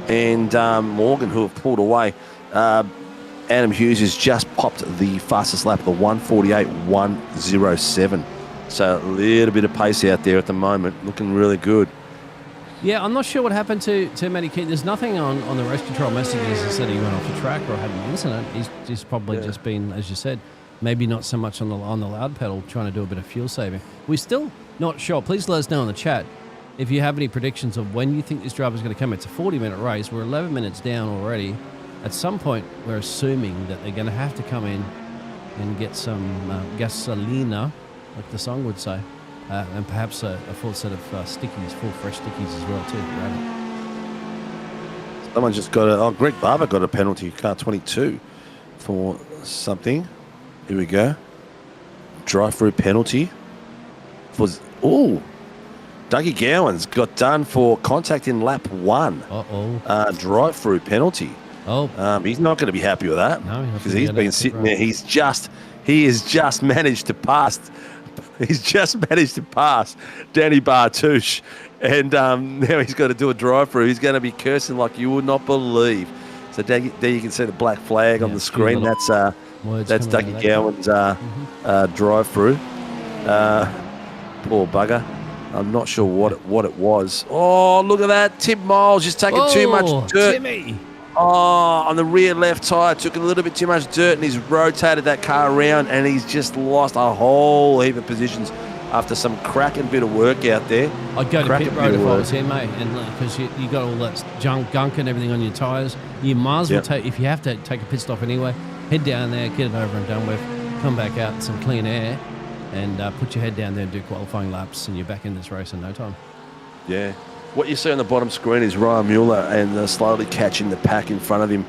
and Morgan, who have pulled away. Adam Hughes has just popped the fastest lap, the 1:48.107. So a little bit of pace out there at the moment, looking really good. Yeah, I'm not sure what happened to Matty Keane. There's nothing on the race control messages that said he went off the track or had an incident. He's probably just been, as you said, maybe not so much on the loud pedal, trying to do a bit of fuel saving. We're still not sure. Please let us know in the chat if you have any predictions of when you think this driver's going to come. It's a 40-minute race. We're 11 minutes down already. At some point, we're assuming that they're going to have to come in and get some gasolina, like the song would say, and perhaps a full set of stickies, full fresh stickies as well too. Right? Someone just got Greg Barber got a penalty, car 22, for something. Here we go. Drive-through penalty. Dougie Gowans got done for contact in lap 1. Drive-through penalty. He's not going to be happy with that because he's been sitting there. He has just managed to pass. He's just managed to pass Danny Bartouche, and now he's got to do a drive-through. He's going to be cursing like you would not believe. So there you can see the black flag on the screen. That's Dougie Gowan's drive-through. Poor bugger. I'm not sure what it was. Oh, look at that. Tim Miles just taking too much dirt. Timmy. On the rear left tyre, took a little bit too much dirt, and he's rotated that car around, and he's just lost a whole heap of positions after some cracking bit of work out there. I'd go to pit road if I was here, mate, and because you got all that gunk and everything on your tyres. You might as well take, if you have to take a pit stop anyway, head down there, get it over and done with, come back out in some clean air, and put your head down there and do qualifying laps, and you're back in this race in no time. Yeah. What you see on the bottom screen is Ryan Mueller and slowly catching the pack in front of him,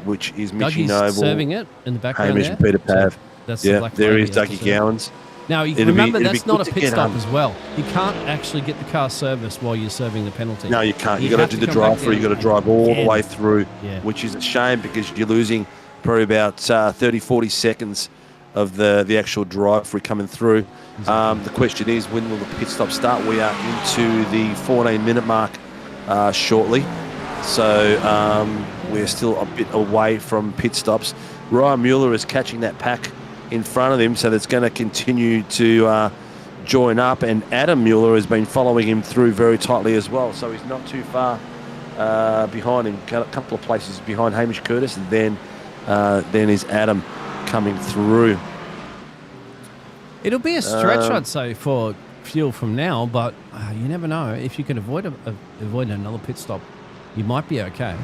which is Mitchy Noble. Serving it in the background Hamish there. and Peter Pav. So that's there is Dougie Gowans. Now, remember, that's not a pit stop as well. You can't actually get the car serviced while you're serving the penalty. No, you can't. You've got to do the drive-through. You've got to drive all the way through, which is a shame because you're losing probably about 30, 40 seconds of the actual drive-through coming through. Exactly. The question is, when will the pit stop start? We are into the 14-minute mark shortly. So we're still a bit away from pit stops. Ryan Mueller is catching that pack in front of him, so that's going to continue to join up. And Adam Mueller has been following him through very tightly as well, so he's not too far behind him. A couple of places behind Hamish Curtis, and then is Adam coming through. It'll be a stretch, I'd say, for fuel from now, but you never know. If you can avoid another pit stop, you might be okay.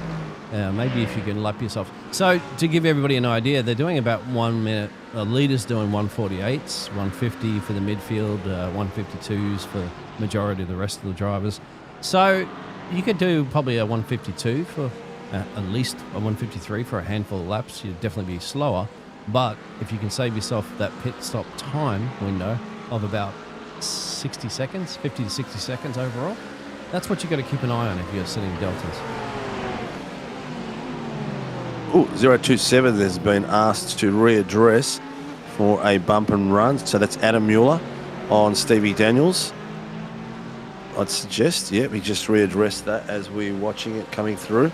Maybe if you can lap yourself. So to give everybody an idea, they're doing about 1 minute. Leaders doing 148s, 150 for the midfield, 152s for majority of the rest of the drivers. So you could do probably a 152 for at least a 153 for a handful of laps. You'd definitely be slower. But if you can save yourself that pit stop time window of about 60 seconds, 50 to 60 seconds overall, that's what you've got to keep an eye on if you're sitting deltas. 027 has been asked to readdress for a bump and run. So that's Adam Mueller on Stevie Daniels. I'd suggest, he just readdressed that as we're watching it coming through.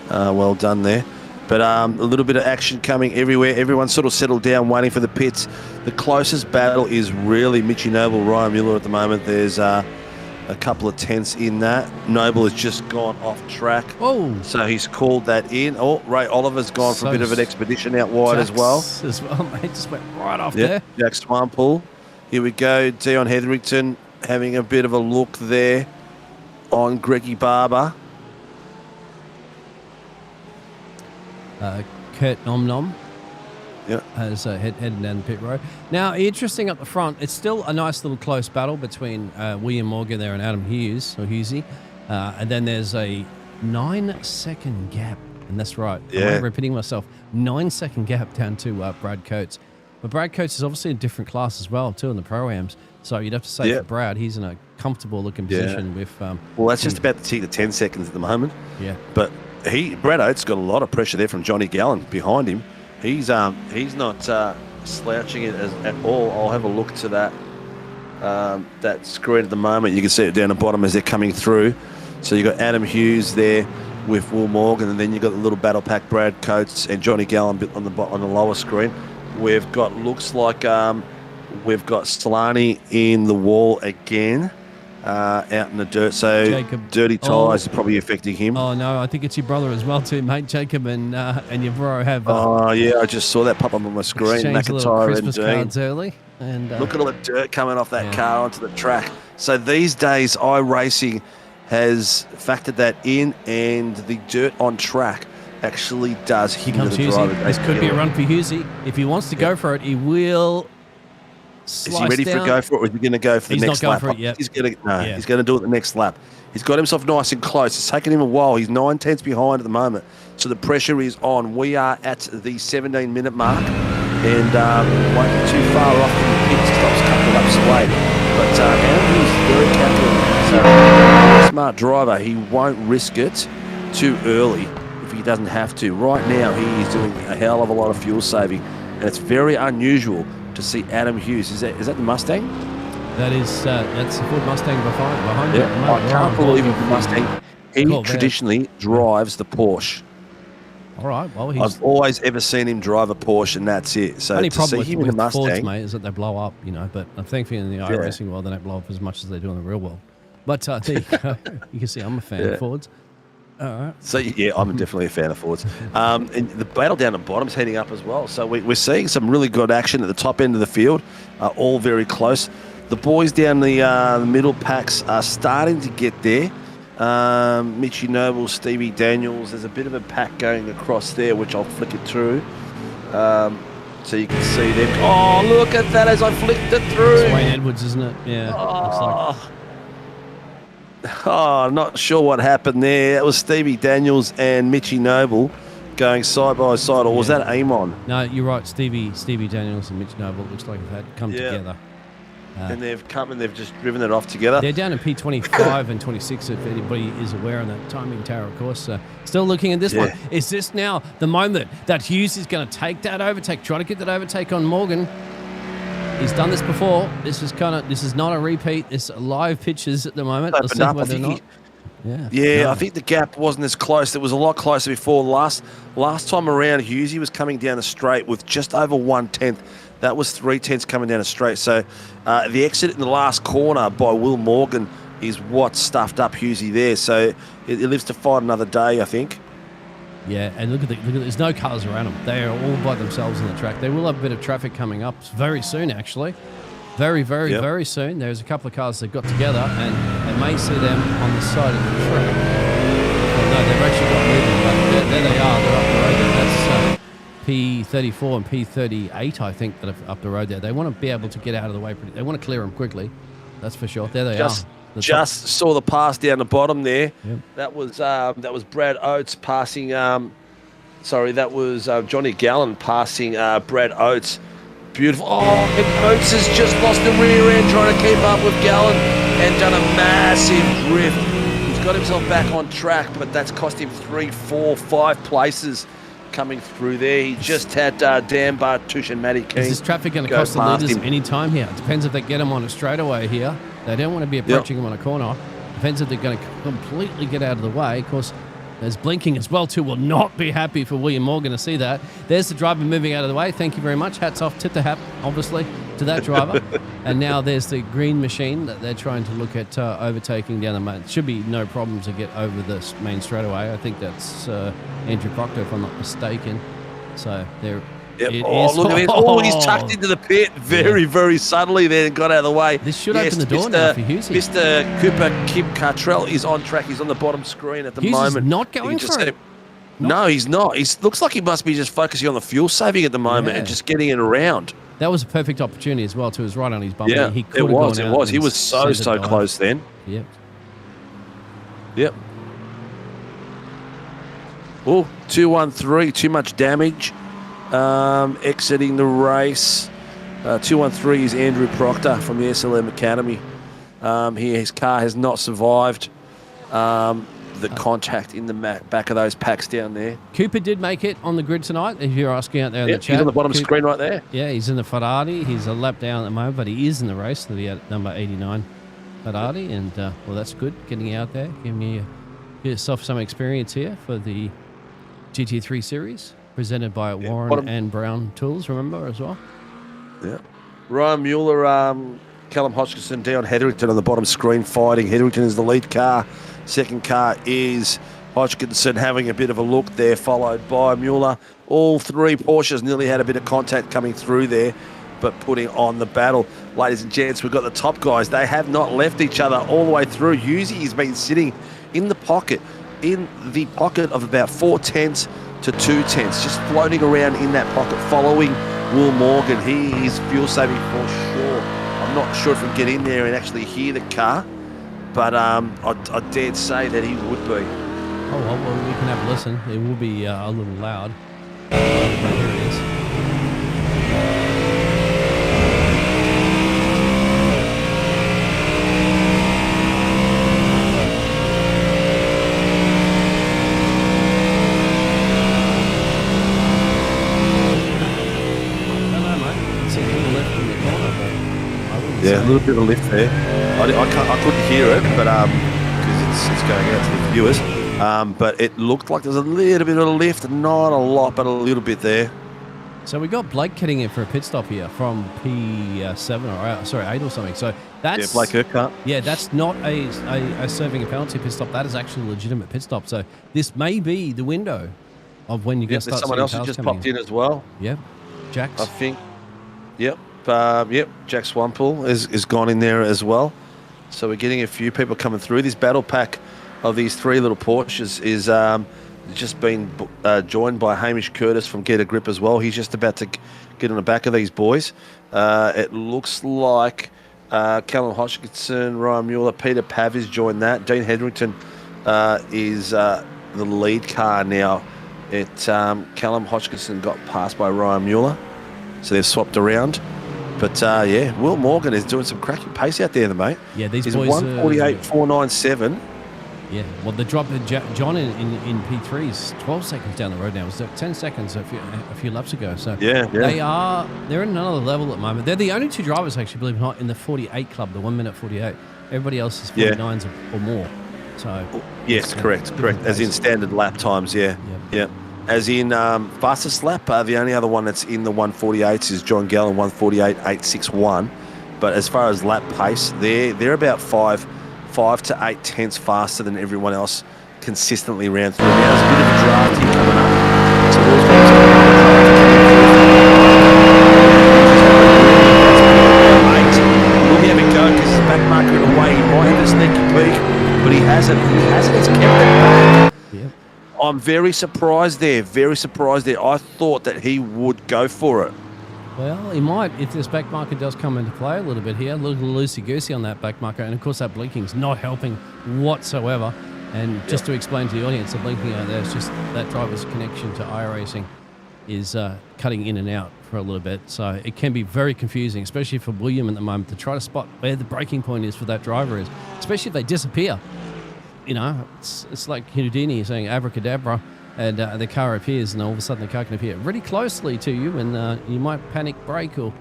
Well done there. But a little bit of action coming everywhere. Everyone's sort of settled down, waiting for the pits. The closest battle is really Mitchy Noble, Ryan Mueller at the moment. There's a couple of tenths in that. Noble has just gone off track. Oh. So he's called that in. Oh, Ray Oliver's gone for a bit of an expedition out wide as well. As well, mate. Just went right off there. Jack Swampole. Here we go. Dion Hetherington having a bit of a look there on Greggy Barber. Kurt Nom Nom. Yep. As heading down the pit road. Now, interesting up the front, it's still a nice little close battle between William Morgan there and Adam Hughes, or Hughesy. And then there's a 9-second gap. And that's right. Yeah. I'm repeating myself. 9-second gap down to Brad Coates. But Brad Coates is obviously a different class as well, too, in the Pro-Ams. So you'd have to say for Brad, he's in a comfortable looking position with... well, that's just about to see the 10 seconds at the moment. Yeah. But Brad Oates got a lot of pressure there from Johnny Gallen behind him. He's not slouching it at all. I'll have a look to that screen at the moment. You can see it down the bottom as they're coming through. So you've got Adam Hughes there with Will Morgan, and then you've got the little battle pack Brad Coates and Johnny Gallen on the lower screen. We've got, looks like we've got Solani in the wall again. Out in the dirt, so Jacob. dirty tyres are probably affecting him. Oh no, I think it's your brother as well too, mate. Jacob and your bro have. Oh yeah, I just saw that pop up on my screen. McIntyre Christmas and Dean. cards early, and Look at all the dirt coming off that car onto the track. So these days, iRacing has factored that in, and the dirt on track actually does here hinder comes the driver. Hughesy. This could be a run for Hughesy. If he wants to go for it, he will. Is he ready for a go for it, or is he going to go for the next lap? He's not going for it yet. He's going to do it the next lap. He's got himself nice and close. It's taken him a while. He's 9 tenths behind at the moment. So the pressure is on. We are at the 17-minute mark, and won't be too far off from the pit stops a couple of laps away. But Andrew is very calculated. So smart driver. He won't risk it too early if he doesn't have to. Right now, he is doing a hell of a lot of fuel saving, and it's very unusual to see Adam Hughes. Is that the Mustang? That's the Ford Mustang behind it. I can't believe it's the Mustang. He traditionally drives the Porsche. All right. Well, I've always ever seen him drive a Porsche, and that's it. So only to problem see him with in the Mustang, Fords, mate, is that they blow up. But I'm thankful in the iRacing world they don't blow up as much as they do in the real world. But there you go. You can see I'm a fan of Fords. All right. So I'm definitely a fan of Fords. And the battle down the bottom's heading up as well. So we're seeing some really good action at the top end of the field, all very close. The boys down the middle packs are starting to get there. Mitchy Noble, Stevie Daniels. There's a bit of a pack going across there, which I'll flick it through. So you can see them. Oh, look at that as I flicked it through. It's Wayne Edwards, isn't it? Yeah. Looks like. Oh, not sure what happened there. That was Stevie Daniels and Mitchy Noble going side by side, or was that Amon? No, you're right. Stevie Daniels and Mitch Noble looks like they've come together. And they've come and they've just driven it off together. They're down in P25 and 26, if anybody is aware on that timing tower, of course. Still looking at this one. Is this now the moment that Hughes is going to take that overtake, try to get that overtake on Morgan? He's done this before. This is not a repeat. It's live pitches at the moment. I think the gap wasn't as close. It was a lot closer before. Last time around, Hughesy was coming down the straight with just over 1/10. That was 3/10 coming down the straight. So the exit in the last corner by Will Morgan is what stuffed up Hughesy there. So it lives to fight another day, I think. Yeah, and look at there's no cars around them. They are all by themselves on the track. They will have a bit of traffic coming up very soon, actually. Very, very, very soon. There's a couple of cars that got together, and they may see them on the side of the track. Well, no, they've actually got moving, but there they are. They're up the road there. That's P34 and P38, I think, that are up the road there. They want to be able to get out of the way. They want to clear them quickly. That's for sure. There they are. Just saw the pass down the bottom there. Yep. That was Brad Oates passing. That was Johnny Gallen passing Brad Oates. Beautiful. Oh, and Oates has just lost the rear end trying to keep up with Gallen and done a massive drift. He's got himself back on track, but that's cost him 3, 4, 5 places coming through there. He just had Dan Bartush and Matty Keane. Is this traffic going to cost the leaders any time here? It depends if they get him on a straightaway here. They don't want to be approaching him on a corner. Depends if they're going to completely get out of the way. Of course, there's blinking as well too. Will not be happy for William Morgan to see that. There's the driver moving out of the way. Thank you very much. Hats off, tip the hat, obviously. to that driver. And now there's the green machine that they're trying to look at overtaking down the main. Should be no problem to get over the main straightaway. I think that's Andrew Proctor, if I'm not mistaken. So there Yep. it Oh, is. look at this. Oh, he's tucked into the pit very subtly there and got out of the way. This should open the door now for Hughesy. Mr. Cooper Kim Cartrell is on track. He's on the bottom screen at the Hughes moment. is not going for it. No, he's not. He looks like he must be just focusing on the fuel saving at the moment and just getting it around. That was a perfect opportunity as well, too. It was right on his bumper. Yeah, He could it have was. gone It out was. He and was so sent it by. close then. Yep. Yep. Oh, 213. Too much damage. Exiting the race. 213 is Andrew Proctor from the SLM Academy. His car has not survived the contact in the back of those packs down there. Cooper did make it on the grid tonight, if you're asking out there in the chat. He's on the bottom screen right there. Yeah, he's in the Ferrari. He's a lap down at the moment, but he is in the race, the number 89 Ferrari. And, well, that's good, getting out there, giving yourself some experience here for the GT3 series, presented by Warren and Brown Tools, remember, as well. Yeah. Ryan Mueller, Callum Hodgkinson, Dion Hetherington on the bottom screen fighting. Hetherington is the lead car. Second car is Hodgkinson having a bit of a look there, followed by Mueller. All three Porsches nearly had a bit of contact coming through there, but putting on the battle. Ladies and gents, we've got the top guys. They have not left each other all the way through. Hughesy has been sitting in the pocket of about 4/10 to 2/10, just floating around in that pocket, following Will Morgan. He is fuel saving for sure. I'm not sure if we can get in there and actually hear the car, but I dare say that he would be. Oh, well, we can have a listen. It will be a little loud. But here it is. Yeah, a little bit of a lift there. I couldn't hear it, but because it's going out to the viewers. But it looked like there's a little bit of a lift, not a lot, but a little bit there. So we got Blake getting in for a pit stop here from P7 or 8 or something. So that's Blake Urquhart. Yeah, that's not a serving a penalty pit stop. That is actually a legitimate pit stop. So this may be the window of when you get start. Someone else has just popped in as well. Yep, Jax. I think. Yep. Jack Swampel is gone in there as well. So we're getting a few people coming through. This battle pack of these three little Porsches is just been joined by Hamish Curtis from Get a Grip as well. He's just about to get on the back of these boys. It looks like Callum Hodgkinson, Ryan Mueller, Peter Pav has joined that. Dean Hetherington is the lead car now. Callum Hodgkinson got passed by Ryan Mueller, so they've swapped around. But, Will Morgan is doing some cracking pace out there, mate. Yeah, these He's boys... 148.497. Yeah, well, the drop of John in P3 is 12 seconds down the road now. It was 10 seconds a few laps ago. So they're in another level at the moment. They're the only two drivers, actually, believe it or not, in the 48 club, the 1 minute 48. Everybody else is 49s or more. So yes, correct. As in standard lap times, yeah. As in fastest lap, the only other one that's in the 148s is John Gallen, 148.861. But as far as lap pace, they're about 5 to 8 tenths faster than everyone else consistently ran through. Now there's a bit of a draft here coming up. So we'll have a go because he's back marker away. He might have a sneaky peek, but he hasn't. He's kept it back. Yep. I'm very surprised there. I thought that he would go for it. Well, he might if this back marker does come into play a little bit here. A little loosey-goosey on that back marker. And, of course, that blinking's not helping whatsoever. And just to explain to the audience, the blinking out there is just that driver's connection to Iracing is cutting in and out for a little bit. So it can be very confusing, especially for William at the moment, to try to spot where the braking point is for that driver is, especially if they disappear. You know, it's like Houdini saying abracadabra, and the car appears, and all of a sudden the car can appear really closely to you, and you might panic brake or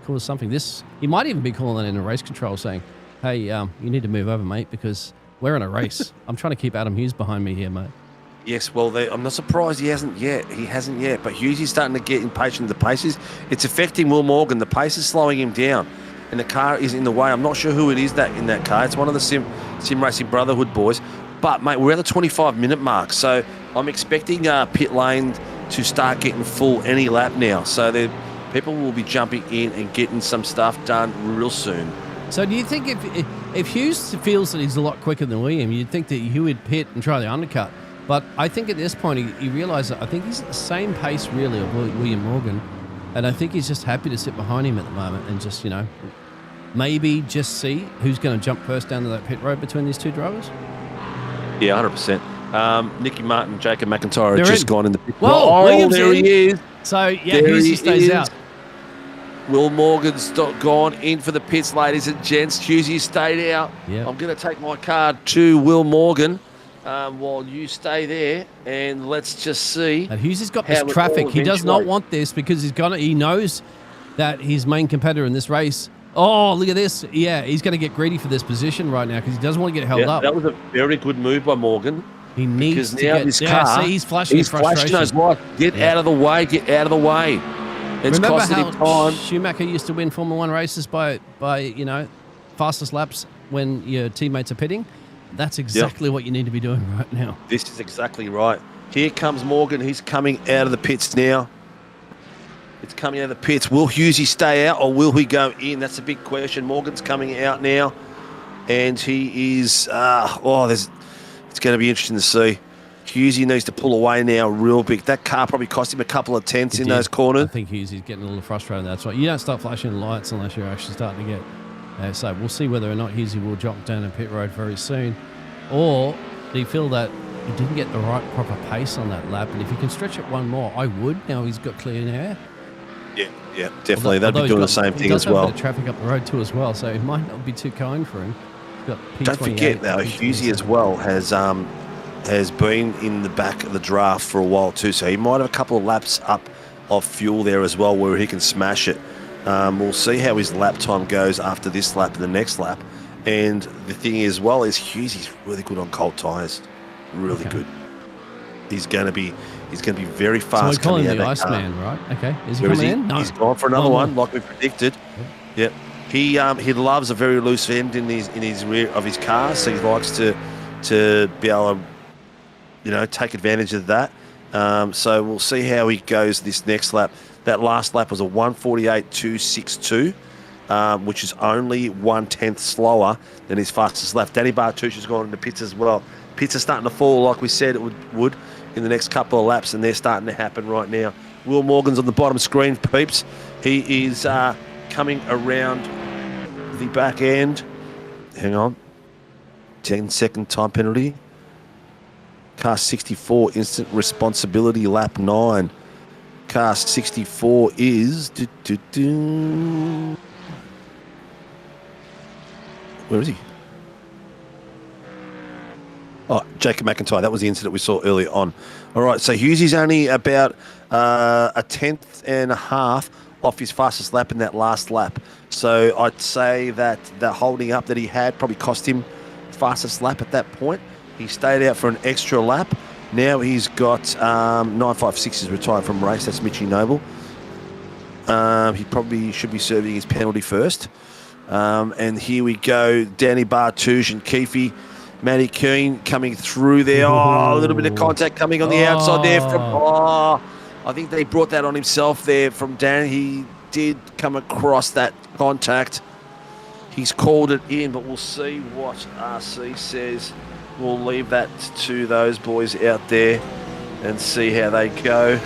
cause something. He might even be calling that in a race control saying, hey, you need to move over, mate, because we're in a race. I'm trying to keep Adam Hughes behind me here, mate. Yes, well, I'm not surprised he hasn't yet. But Hughesy's starting to get impatient with the paces. It's affecting Will Morgan. The pace is slowing him down, and the car is in the way. I'm not sure who it is that in that car. It's one of the Sim Racing Brotherhood boys. But, mate, we're at the 25-minute mark, so I'm expecting pit lane to start getting full any lap now. So people will be jumping in and getting some stuff done real soon. So do you think if Hughes feels that he's a lot quicker than William, you'd think that he would pit and try the undercut? But I think at this point he realised that I think he's at the same pace really of William Morgan, and I think he's just happy to sit behind him at the moment and just, maybe just see who's going to jump first down to that pit road between these two drivers. Yeah, 100%. Nicky Martin, Jacob McIntyre have just gone in the pit. Whoa, William's there in. he is. So, yeah, There Hughes he stays is. out. Will Morgan's gone in for the pits, ladies and gents. Hughesy stayed out. Yep. I'm going to take my card to Will Morgan while you stay there, and let's just see. And Hughes has got how this it traffic. all He does not eventuates. want this because he knows that his main competitor in this race. Oh, look at this. Yeah, he's going to get greedy for this position right now because he doesn't want to get held up. That was a very good move by Morgan. He needs Because to now get... this yeah, car, see, he's flashing his frustration. those lights. Get out of the way. Get out of the way. It's Remember costing him how time. Schumacher used to win Formula One races by fastest laps when your teammates are pitting? That's exactly what you need to be doing right now. This is exactly right. Here comes Morgan. He's coming out of the pits now. It's coming out of the pits. Will Hughesy stay out or will he go in? That's a big question. Morgan's coming out now. And he is... it's going to be interesting to see. Hughesy needs to pull away now real big. That car probably cost him a couple of tenths in those corners. I think Hughes is getting a little frustrated. That's right. You don't start flashing lights unless you're actually starting to get... so we'll see whether or not Hughesy will jump down a pit road very soon. Or do you feel that he didn't get the right proper pace on that lap? And if he can stretch it one more, I would. Now he's got clean air. Yeah, definitely. They'd be doing the same thing as He does have a well. bit of traffic up the road too as well, so it might not be too kind for him. He's got P28, Don't forget, though, Hughesy as well has been in the back of the draft for a while too, so he might have a couple of laps up of fuel there as well where he can smash it. We'll see how his lap time goes after this lap and the next lap. And the thing as well is Hughesy's really good on cold tyres. Really good. He's going to be very fast. So we call him coming the out of that car. Iceman, right? Okay. Is he Where is coming he? in? No. He's gone for another one, like we predicted. Yep. He loves a very loose end in his rear of his car, so he likes to be able to, take advantage of that. So we'll see how he goes this next lap. That last lap was a 1:48.262, which is only 1/10 slower than his fastest lap. Danny Bartucci has gone into pits as well. Pits are starting to fall like we said it would in the next couple of laps, and they're starting to happen right now. Will Morgan's on the bottom screen, peeps. He is coming around the back end. Hang on. 10-second time penalty. Car 64, instant responsibility, lap 9. Car 64 is... Where is he? Oh, Jacob McIntyre. That was the incident we saw earlier on. All right, so Hughesy's only about a tenth and a half off his fastest lap in that last lap. So I'd say that the holding up that he had probably cost him fastest lap at that point. He stayed out for an extra lap. Now he's got 956 is retired from race. That's Mitchie Noble. He probably should be serving his penalty first. And here we go. Danny Bartucci and Keefe. Matty Keane coming through there. Oh, a little bit of contact coming on the outside there from... I think they brought that on himself there from Dan. He did come across that contact. He's called it in, but we'll see what RC says. We'll leave that to those boys out there and see how they go.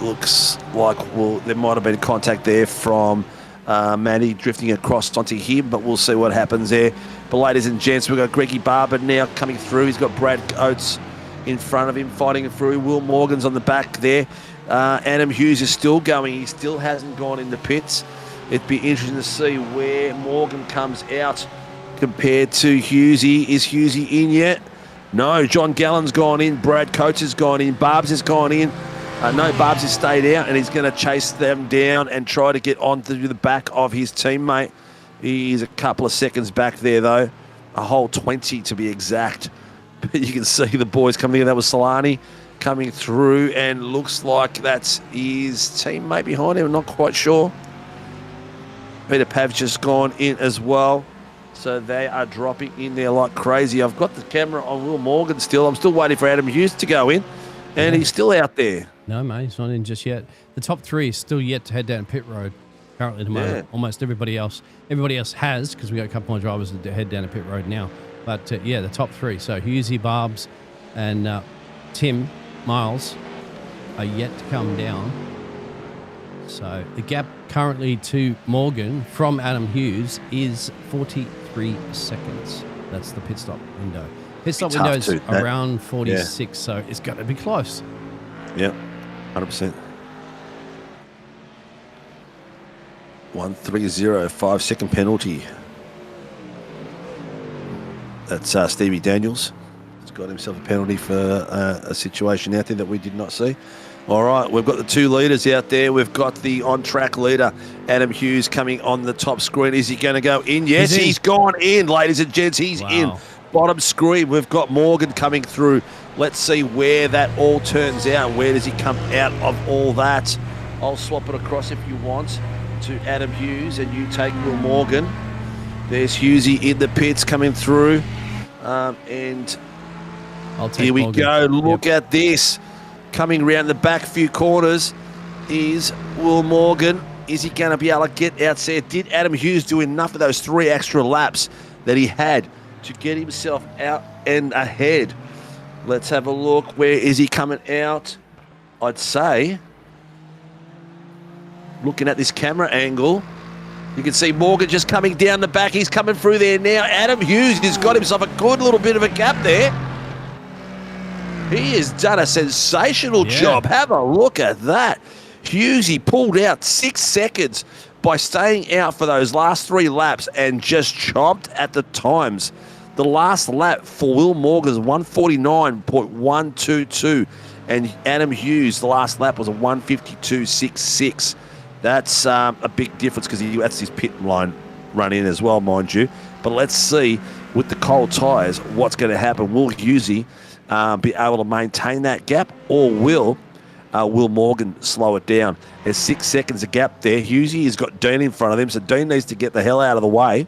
Looks like there might have been contact there from Matty drifting across onto him, but we'll see what happens there. But ladies and gents, we've got Greggy Barber now coming through. He's got Brad Oates in front of him, fighting through. Will Morgan's on the back there. Adam Hughes is still going. He still hasn't gone in the pits. It'd be interesting to see where Morgan comes out compared to Hughesy. Is Hughesy in yet? No, John Gallen's gone in. Brad Coates has gone in. Barbs has gone in. No, Barbs has stayed out, and he's going to chase them down and try to get onto the back of his teammate. He's a couple of seconds back there, though. a whole 20 to be exact. But you can see the boys coming in. That was Solani coming through, and looks like that's his teammate behind him. I'm not quite sure. Peter Pav's just gone in as well. So they are dropping in there like crazy. I've got the camera on Will Morgan still. I'm still waiting for Adam Hughes to go in, and he's still out there. No, mate, he's not in just yet. The top three is still yet to head down pit road. Currently, at the moment, almost everybody else has, because we got a couple more drivers that head down to pit road now. But yeah, the top three. So Hughesy, Barbs, and Tim Miles are yet to come down. So the gap currently to Morgan from Adam Hughes is 43 seconds. That's the pit stop window. Pit stop window is around 46, so it's going to be close. Yeah, 100%. 130, 5-second penalty. That's Stevie Daniels. He's got himself a penalty for a situation out there that we did not see. All right, we've got the two leaders out there. We've got the on-track leader, Adam Hughes, coming on the top screen. Is he going to go in? Yes, he's gone in, ladies and gents. He's in. Bottom screen, we've got Morgan coming through. Let's see where that all turns out. Where does he come out of all that? I'll swap it across if you want to Adam Hughes, and you take Will Morgan. There's Hughesy in the pits coming through. And here we go. Look at this. Coming around the back few corners is Will Morgan. Is he going to be able to get out there? Did Adam Hughes do enough of those 3 extra laps that he had to get himself out and ahead? Let's have a look. Where is he coming out? I'd say, looking at this camera angle, you can see Morgan just coming down the back. He's coming through there now. Adam Hughes has got himself a good little bit of a gap there. He has done a sensational job. Have a look at that. Hughesy pulled out 6 seconds by staying out for those last 3 laps and just chomped at the times. The last lap for Will Morgan is 149.122, and Adam Hughes, the last lap was a 152.66. That's a big difference because that's his pit line run in as well, mind you. But let's see with the cold tyres what's going to happen. Will Hughesy be able to maintain that gap, or will Morgan slow it down? There's 6 seconds of gap there. Hughesy has got Dean in front of him, so Dean needs to get the hell out of the way.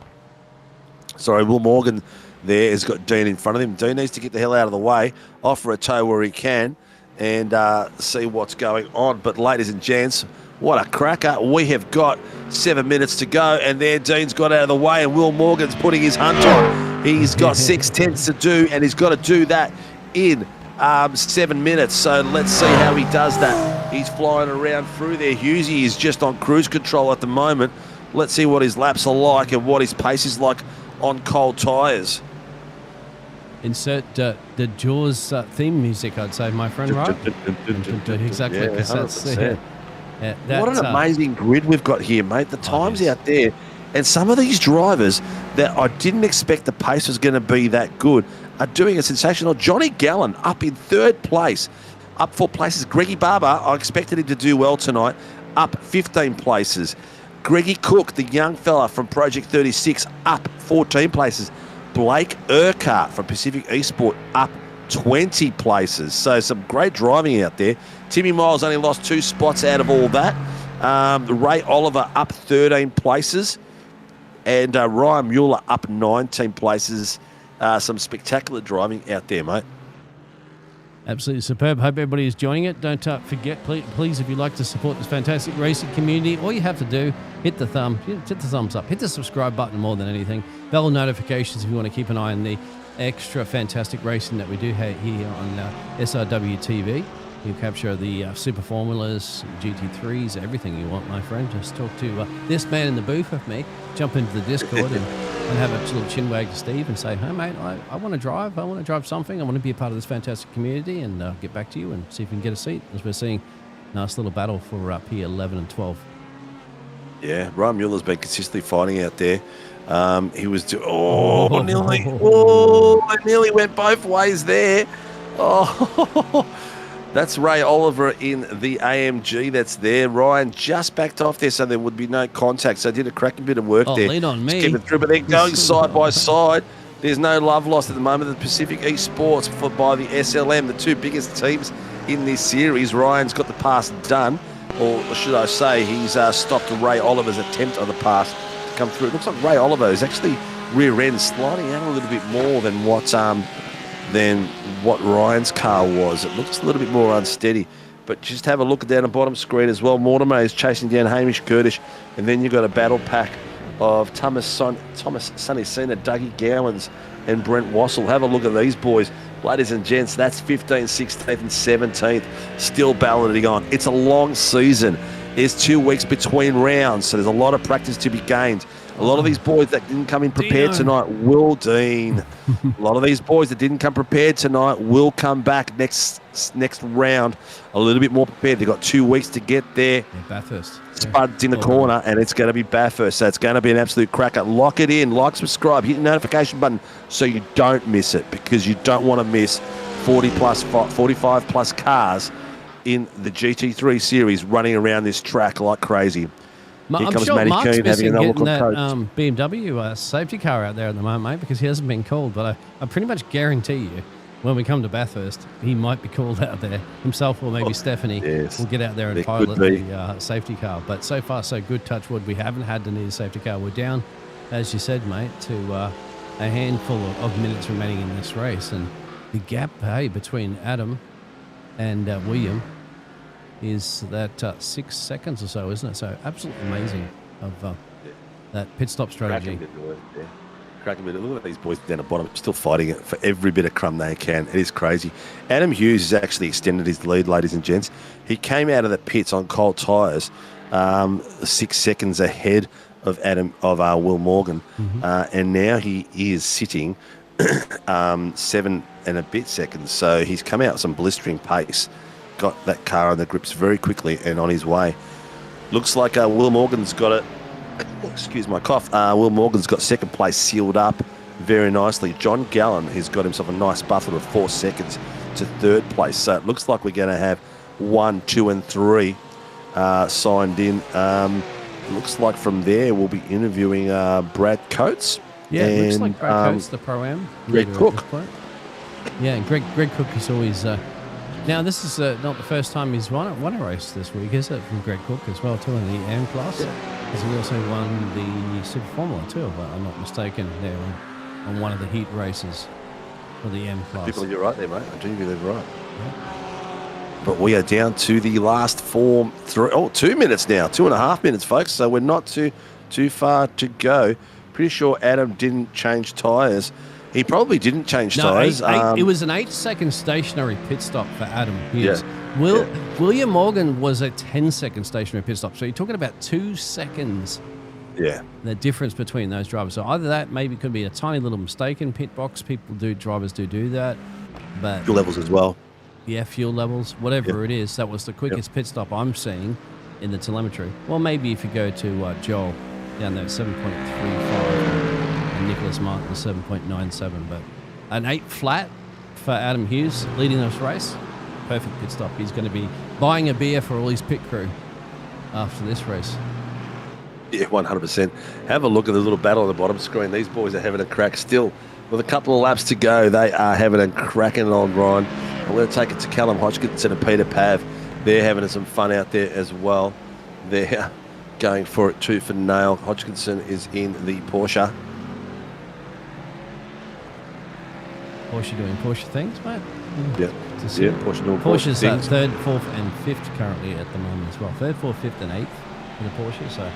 Sorry, Will Morgan there has got Dean in front of him. Dean needs to get the hell out of the way, offer a tow where he can, and see what's going on. But ladies and gents, what a cracker. We have got 7 minutes to go, and there Dean's got out of the way, and Will Morgan's putting his hunt on. He's got 6/10 to do, and he's got to do that in 7 minutes. So let's see how he does that. He's flying around through there. Hughesy is just on cruise control at the moment. Let's see what his laps are like and what his pace is like on cold tyres. Insert the Jaws theme music, I'd say, my friend, right? Exactly. Yeah, 100%. What an amazing grid we've got here, mate. The times out there, and some of these drivers that I didn't expect the pace was going to be that good are doing a sensational. Johnny Gallen up in 3rd place, up 4 places. Greggy Barber, I expected him to do well tonight, up 15 places. Greggy Cook, the young fella from Project 36, up 14 places. Blake Urquhart from Pacific Esport, up 20 places. So some great driving out there. Timmy Miles only lost 2 spots out of all that. Ray Oliver up 13 places. And Ryan Mueller up 19 places. Some spectacular driving out there, mate. Absolutely superb. Hope everybody is joining it. Don't forget, please, if you'd like to support this fantastic racing community, all you have to do, hit the thumbs up, hit the subscribe button more than anything. Bell notifications if you want to keep an eye on the extra fantastic racing that we do have here on SRWTV. You capture the Super Formulas, GT3s, everything you want, my friend. Just talk to this man in the booth with me. Jump into the Discord and have a little chin wag to Steve and say, hey, mate, I want to drive. I want to drive something. I want to be a part of this fantastic community, and get back to you and see if we can get a seat, as we're seeing a nice little battle for P11 and 12. Yeah, Ryan Mueller's been consistently fighting out there. He was nearly went both ways there. That's Ray Oliver in the AMG that's there. Ryan just backed off there, so there would be no contact. So did a cracking bit of work there. Lean on me. Keep it through, but they're going side by side. There's no love lost at the moment. The Pacific Esports by the SLM, the two biggest teams in this series. Ryan's got the pass done, or should I say he's stopped Ray Oliver's attempt on the pass to come through. It looks like Ray Oliver is actually rear end sliding out a little bit more than what Ryan's car was. It looks a little bit more unsteady. But just have a look down the bottom screen as well. Mortimer is chasing down Hamish Kurdish, and then you've got a battle pack of Thomas Sunnysena, Dougie Gowans, and Brent Wassell. Have a look at these boys. Ladies and gents, that's 15th, 16th, and 17th. Still balloting on. It's a long season. There's 2 weeks between rounds, so there's a lot of practice to be gained. A lot of these boys that didn't come in prepared tonight will, Dean. A lot of these boys that didn't come prepared tonight will come back next round a little bit more prepared. They've got 2 weeks to get there. Yeah, Bathurst. Spud's in the corner, and it's going to be Bathurst. So it's going to be an absolute cracker. Lock it in. Like, subscribe. Hit the notification button so you don't miss it, because you don't want to miss 45 plus cars in the GT3 series running around this track like crazy. Here I'm comes sure Matty Mark's Coon having missing another getting look at that coach. BMW safety car out there at the moment, mate, because he hasn't been called. But I pretty much guarantee you, when we come to Bathurst, he might be called out there himself, or maybe Stephanie will get out there and pilot the safety car. But so far, so good. Touch wood. We haven't had to need a safety car. We're down, as you said, mate, to a handful of minutes remaining in this race. And the gap, between Adam and William is that 6 seconds or so, isn't it? So absolutely amazing of that pit stop strategy. Cracking bit. Look at these boys down the bottom, still fighting it for every bit of crumb they can. It is crazy. Adam Hughes has actually extended his lead, ladies and gents. He came out of the pits on cold tyres 6 seconds ahead of Will Morgan, and now he is sitting 7 and a bit seconds. So he's come out some blistering pace. Got that car on the grips very quickly and on his way. Looks like Will Morgan's got it. Excuse my cough. Will Morgan's got second place sealed up very nicely. John Gallen has got himself a nice buffer of 4 seconds to third place. So it looks like we're going to have 1, 2, and 3 signed in. Looks like from there we'll be interviewing Brad Coates. Yeah, it looks like Brad Coates, the Pro-Am. Greg Cook. Yeah, Greg Cook is always... now, this is not the first time he's won a race this week, is it, from Greg Cook as well, too, in the AM class? Because he also won the Super Formula, too, if I'm not mistaken, there on one of the heat races for the M class. I do believe you're right there, mate. I do believe you're right. Yeah. But we are down to the last 2 minutes now, 2.5 minutes, folks. So we're not too far to go. Pretty sure Adam didn't change tyres. He probably didn't change tyres. It was an 8-second stationary pit stop for Adam Hughes. William Morgan was a 10-second stationary pit stop. So you're talking about 2 seconds. Yeah. The difference between those drivers. So either that, maybe could be a tiny little mistake in pit box. Drivers do that. But fuel levels as well. Yeah, fuel levels, whatever it is. That was the quickest pit stop I'm seeing in the telemetry. Well, maybe if you go to Joel down there at 7.35. Nicholas Martin 7.97, but an 8 flat for Adam Hughes leading this race. Perfect pit stop. He's going to be buying a beer for all his pit crew after this race. Yeah, 100%. Have a look at the little battle on the bottom screen. These boys are having a crack still. With a couple of laps to go, they are having a cracking on Ryan. I'm going to take it to Callum Hodgkinson and Peter Pav. They're having some fun out there as well. They're going for it tooth and nail. Hodgkinson is in the Porsche. Porsche doing Porsche things, mate. Yeah, Porsche doing Porsche's things. 3rd, 4th, and 5th currently at the moment as well. 3rd, 4th, 5th, and 8th for the Porsche. So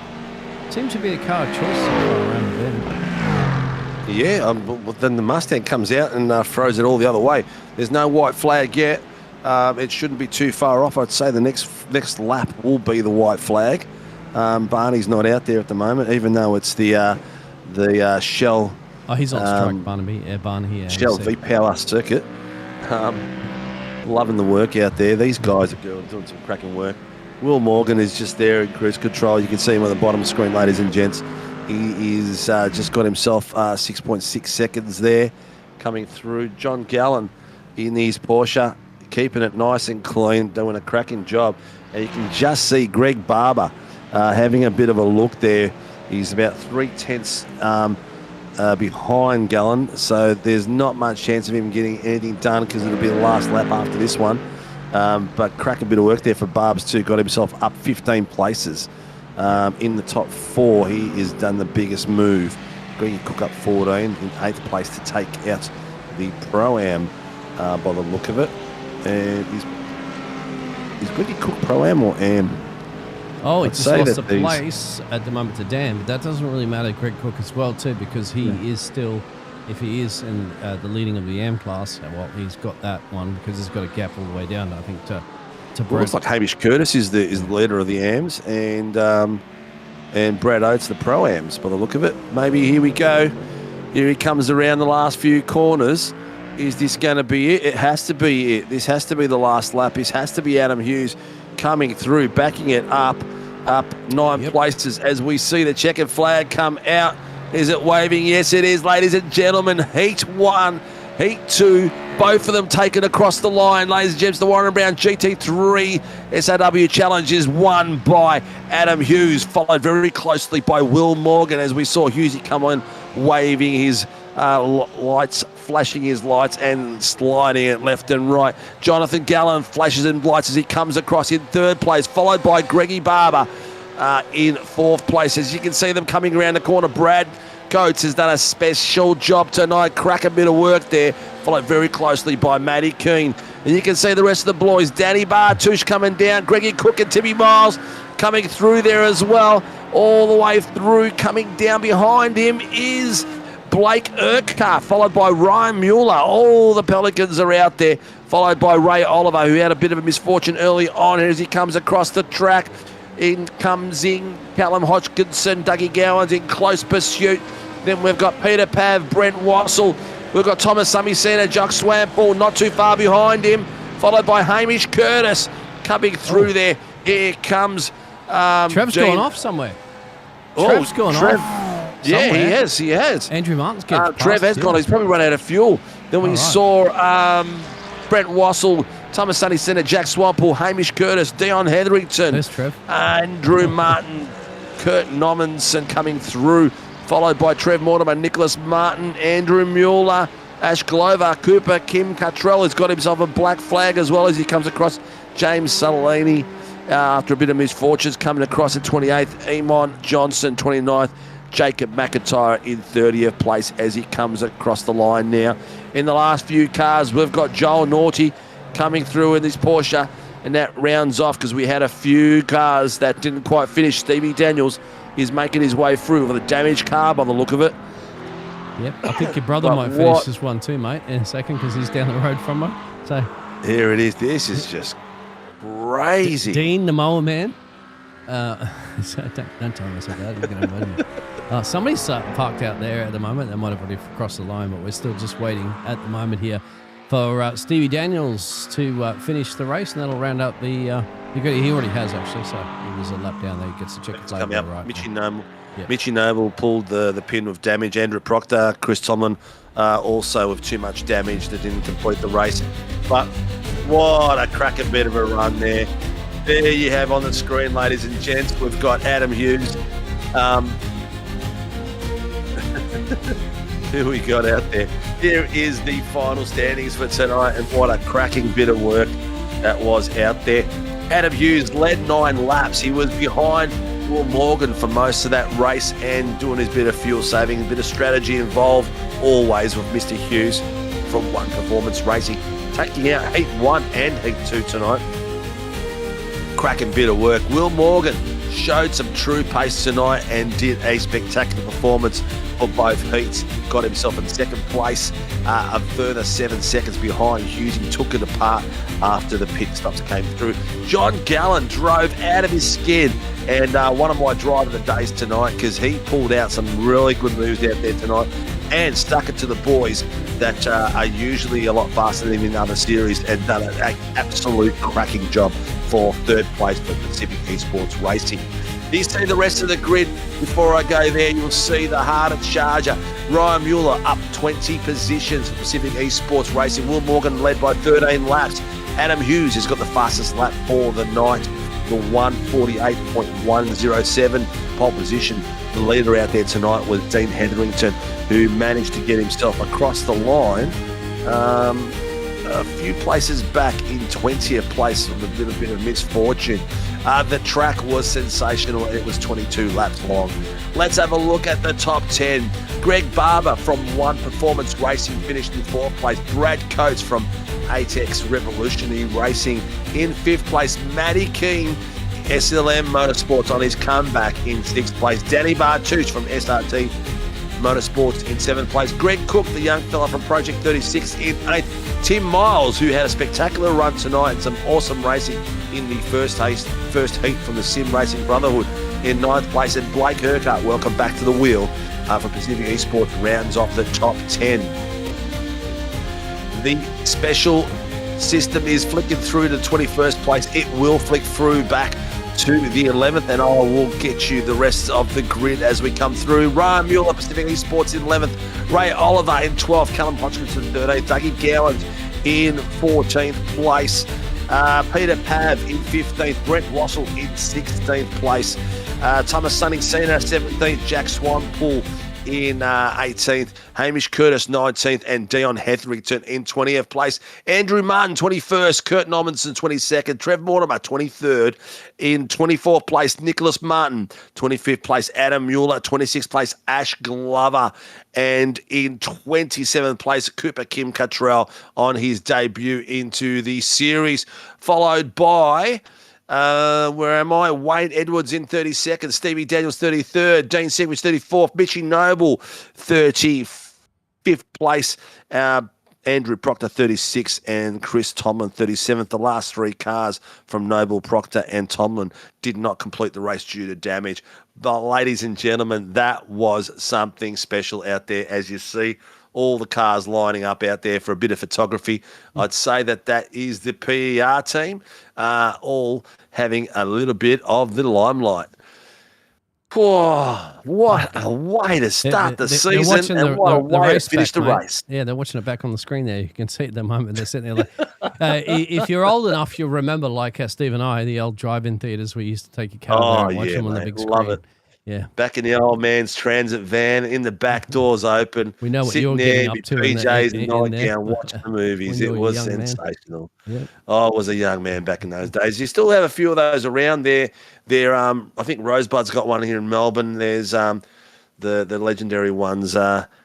seems to be the car of choice so far around the bend. Yeah, but then the Mustang comes out and throws it all the other way. There's no white flag yet. It shouldn't be too far off. I'd say the next lap will be the white flag. Barney's not out there at the moment, even though it's the Shell. Oh, he's on strike, Barnaby. Barney. Shell V-Power circuit. Loving the work out there. These guys are doing some cracking work. Will Morgan is just there in cruise control. You can see him on the bottom screen, ladies and gents. He is just got himself 6.6 seconds there coming through. John Gallen in his Porsche, keeping it nice and clean, doing a cracking job. And you can just see Greg Barber having a bit of a look there. He's about 3/10 behind Gallen, so there's not much chance of him getting anything done because it'll be the last lap after this one. But crack a bit of work there for Barbs too. Got himself up 15 places. In the top 4, he has done the biggest move. Greggy Cook up 14 in 8th place to take out the Pro-Am by the look of it. And is Greggy Cook Pro-Am or Am? Oh, he I'd just say lost a that these- place at the moment to Dan, but that doesn't really matter. Greg Cook as well too, because he is still, if he is in the leading of the AM class, well, he's got that one because he's got a gap all the way down, I think, to Well, Brett. looks like Hamish Curtis is the leader of the AMs, and Brad Oates the Pro-Ams by the look of it. Maybe here we go. Here he comes around the last few corners. Is this going to be it? It has to be it. This has to be the last lap. This has to be Adam Hughes coming through, backing it up 9 places as we see the checkered flag come out. Is it waving? Yes, it is, ladies and gentlemen. Heat 1, Heat 2, both of them taken across the line. Ladies and gents, the Warren Brown GT3 SRW Challenge is won by Adam Hughes, followed very closely by Will Morgan as we saw Hughesy come on waving his lights, flashing his lights and sliding it left and right. Jonathan Gallen flashes and lights as he comes across in 3rd place, followed by Greggy Barber in 4th place. As you can see them coming around the corner, Brad Coates has done a special job tonight. Crack a bit of work there, followed very closely by Matty Keane. And you can see the rest of the boys. Danny Bartouche coming down, Greggy Cook and Timmy Miles coming through there as well. All the way through, coming down behind him is Blake Urquhart, followed by Ryan Mueller. All the Pelicans are out there, followed by Ray Oliver, who had a bit of a misfortune early on as he comes across the track. In comes in Callum Hodgkinson, Dougie Gowans in close pursuit. Then we've got Peter Pav, Brent Wassell. We've got Thomas Sumisena, Jock Swampall not too far behind him, followed by Hamish Curtis coming through there. Here comes Trev's Gene. gone off somewhere. Trev's gone off. Yeah, somewhere. he has. Andrew Martin's getting Trev has gone. He's probably run out of fuel. Then we saw Brent Wassell, Thomas Sunny Centre, Jack Swampall, Hamish Curtis, Dion Hetherington, There's Trev. Andrew Martin, Kurt Nommensen coming through, followed by Trev Mortimer, Nicholas Martin, Andrew Mueller, Ash Glover, Cooper, Kim Cottrell has got himself a black flag as well as he comes across. James Salini, after a bit of misfortunes, coming across at 28th. Eamon Johnson, 29th. Jacob McIntyre in 30th place as he comes across the line now. In the last few cars, we've got Joel Naughty coming through in this Porsche, and that rounds off because we had a few cars that didn't quite finish. Stevie Daniels is making his way through with a damaged car by the look of it. Yep, I think your brother might finish this one too, mate, in a second because he's down the road from me. So here it is. This is just crazy. Dean, the mower man. So don't tell him I said that. He's going to murder me. Somebody's parked out there at the moment. They might have already crossed the line, but we're still just waiting at the moment here for Stevie Daniels to finish the race, and that'll round up the. He already has actually, so he was a lap down there. He gets the checker flag. Coming up, right. Mitchie Noble pulled the pin with damage. Andrew Proctor, Chris Tomlin also with too much damage that didn't complete the race. But what a cracking bit of a run there. There you have on the screen, ladies and gents, we've got Adam Hughes. Who we got out there? Here is the final standings for tonight, and what a cracking bit of work that was out there. Adam Hughes led 9 laps. He was behind Will Morgan for most of that race and doing his bit of fuel saving, a bit of strategy involved, always with Mr. Hughes from One Performance Racing, taking out Heat 1 and Heat 2 tonight. Cracking bit of work. Will Morgan showed some true pace tonight and did a spectacular performance for both heats. Got himself in 2nd place, a further 7 seconds behind Hughes. He took it apart after the pit stops came through. John Gallen drove out of his skin, and one of my drive of the days tonight because he pulled out some really good moves out there tonight and stuck it to the boys that are usually a lot faster than him in other series, and done an absolute cracking job for 3rd place for Pacific Esports Racing. You see the rest of the grid. Before I go there, you'll see the hardened charger. Ryan Mueller up 20 positions for Pacific Esports Racing. Will Morgan led by 13 laps. Adam Hughes has got the fastest lap for the night, the 1:48.107. Pole position The leader out there tonight was Dean Hetherington, who managed to get himself across the line a few places back in 20th place with a little bit of misfortune. The track was sensational. It was 22 laps long. Let's have a look at the top 10. Greg Barber from One Performance Racing finished in 4th place. Brad Coates from ATEX Revolutionary Racing in 5th place. Matty Keane, SLM Motorsports on his comeback in 6th place. Danny Bartouche from SRT Motorsports in 7th place. Greg Cook, the young fella from Project 36 in 8th. Tim Miles, who had a spectacular run tonight and some awesome racing in the first heat from the Sim Racing Brotherhood in 9th place. And Blake Urquhart, welcome back to the wheel for Pacific Esports, rounds off the top 10. The special system is flicking through to 21st place. It will flick through back to the 11th, and I will get you the rest of the grid as we come through. Ryan Mueller, Pacific Esports in 11th. Ray Oliver in 12th. Callum Hodgkinson in 13th. Dougie Gowland in 14th place. Peter Pav in 15th. Brent Wassel in 16th place. Thomas Sunning Senior 17th. Jack Swanpool in 18th. Hamish Curtis 19th, and Dion Hetherington in 20th place. Andrew Martin 21st. Kurt Normanson 22nd. Trev Mortimer 23rd. In 24th place, Nicholas Martin. 25th place, Adam Mueller. 26th place, Ash Glover. And in 27th place, Cooper Kim Cottrell on his debut into the series, followed by where am I? Wayne Edwards in 32nd, Stevie Daniels 33rd, Dean Segwich 34th, Mitchie Noble 35th place, Andrew Proctor 36th, and Chris Tomlin 37th. The last 3 cars from Noble, Proctor and Tomlin did not complete the race due to damage. But ladies and gentlemen, that was something special out there, as you see. All the cars lining up out there for a bit of photography. I'd say that is the PER team, all having a little bit of the limelight. Whoa, what a way to start the season, and what a way to finish the race. Yeah, they're watching it back on the screen there. You can see at the moment they're sitting there like, if you're old enough, you'll remember, like Steve and I, the old drive-in theaters we used to take your car there and watch them on the big screen. Love it. Yeah. Back in the old man's transit van, in the back doors open. We know what you're getting up to. PJs and nightgown, watching the movies. It was sensational. Yeah. I was a young man back in those days. You still have a few of those around there. I think Rosebud's got one here in Melbourne. There's the legendary ones,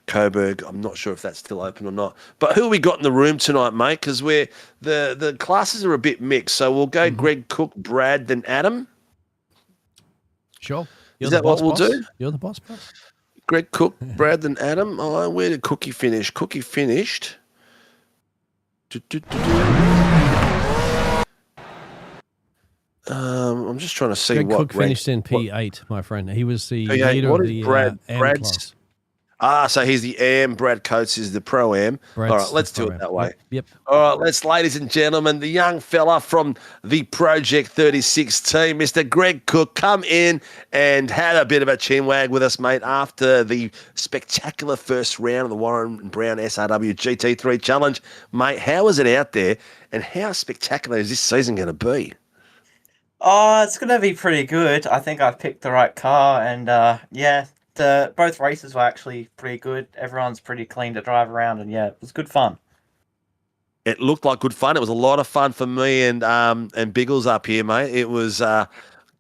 Coburg. I'm not sure if that's still open or not. But who we got in the room tonight, mate? Because the classes are a bit mixed. So we'll go Greg Cook, Brad, then Adam. Sure. Is that what we'll do? You're the boss. Greg Cook, Brad, and Adam. Oh, where did Cookie finish? Cookie finished. I'm just trying to see Greg what Cook finished in P8, my friend. He was the P8. leader What of is the Brad's? class. So he's the AM. Brad Coates is the Pro-Am. All right, let's do it that way. Yep. All right, ladies and gentlemen, the young fella from the Project 36 team, Mr. Greg Cook, come in and had a bit of a chinwag with us, mate, after the spectacular first round of the Warren Brown SRW GT3 Challenge. Mate, how was it out there, and how spectacular is this season going to be? Oh, it's going to be pretty good. I think I picked the right car, and both races were actually pretty good. Everyone's pretty clean to drive around, and yeah, it was good fun. It looked like good fun. It was a lot of fun for me and Biggles up here, mate. It was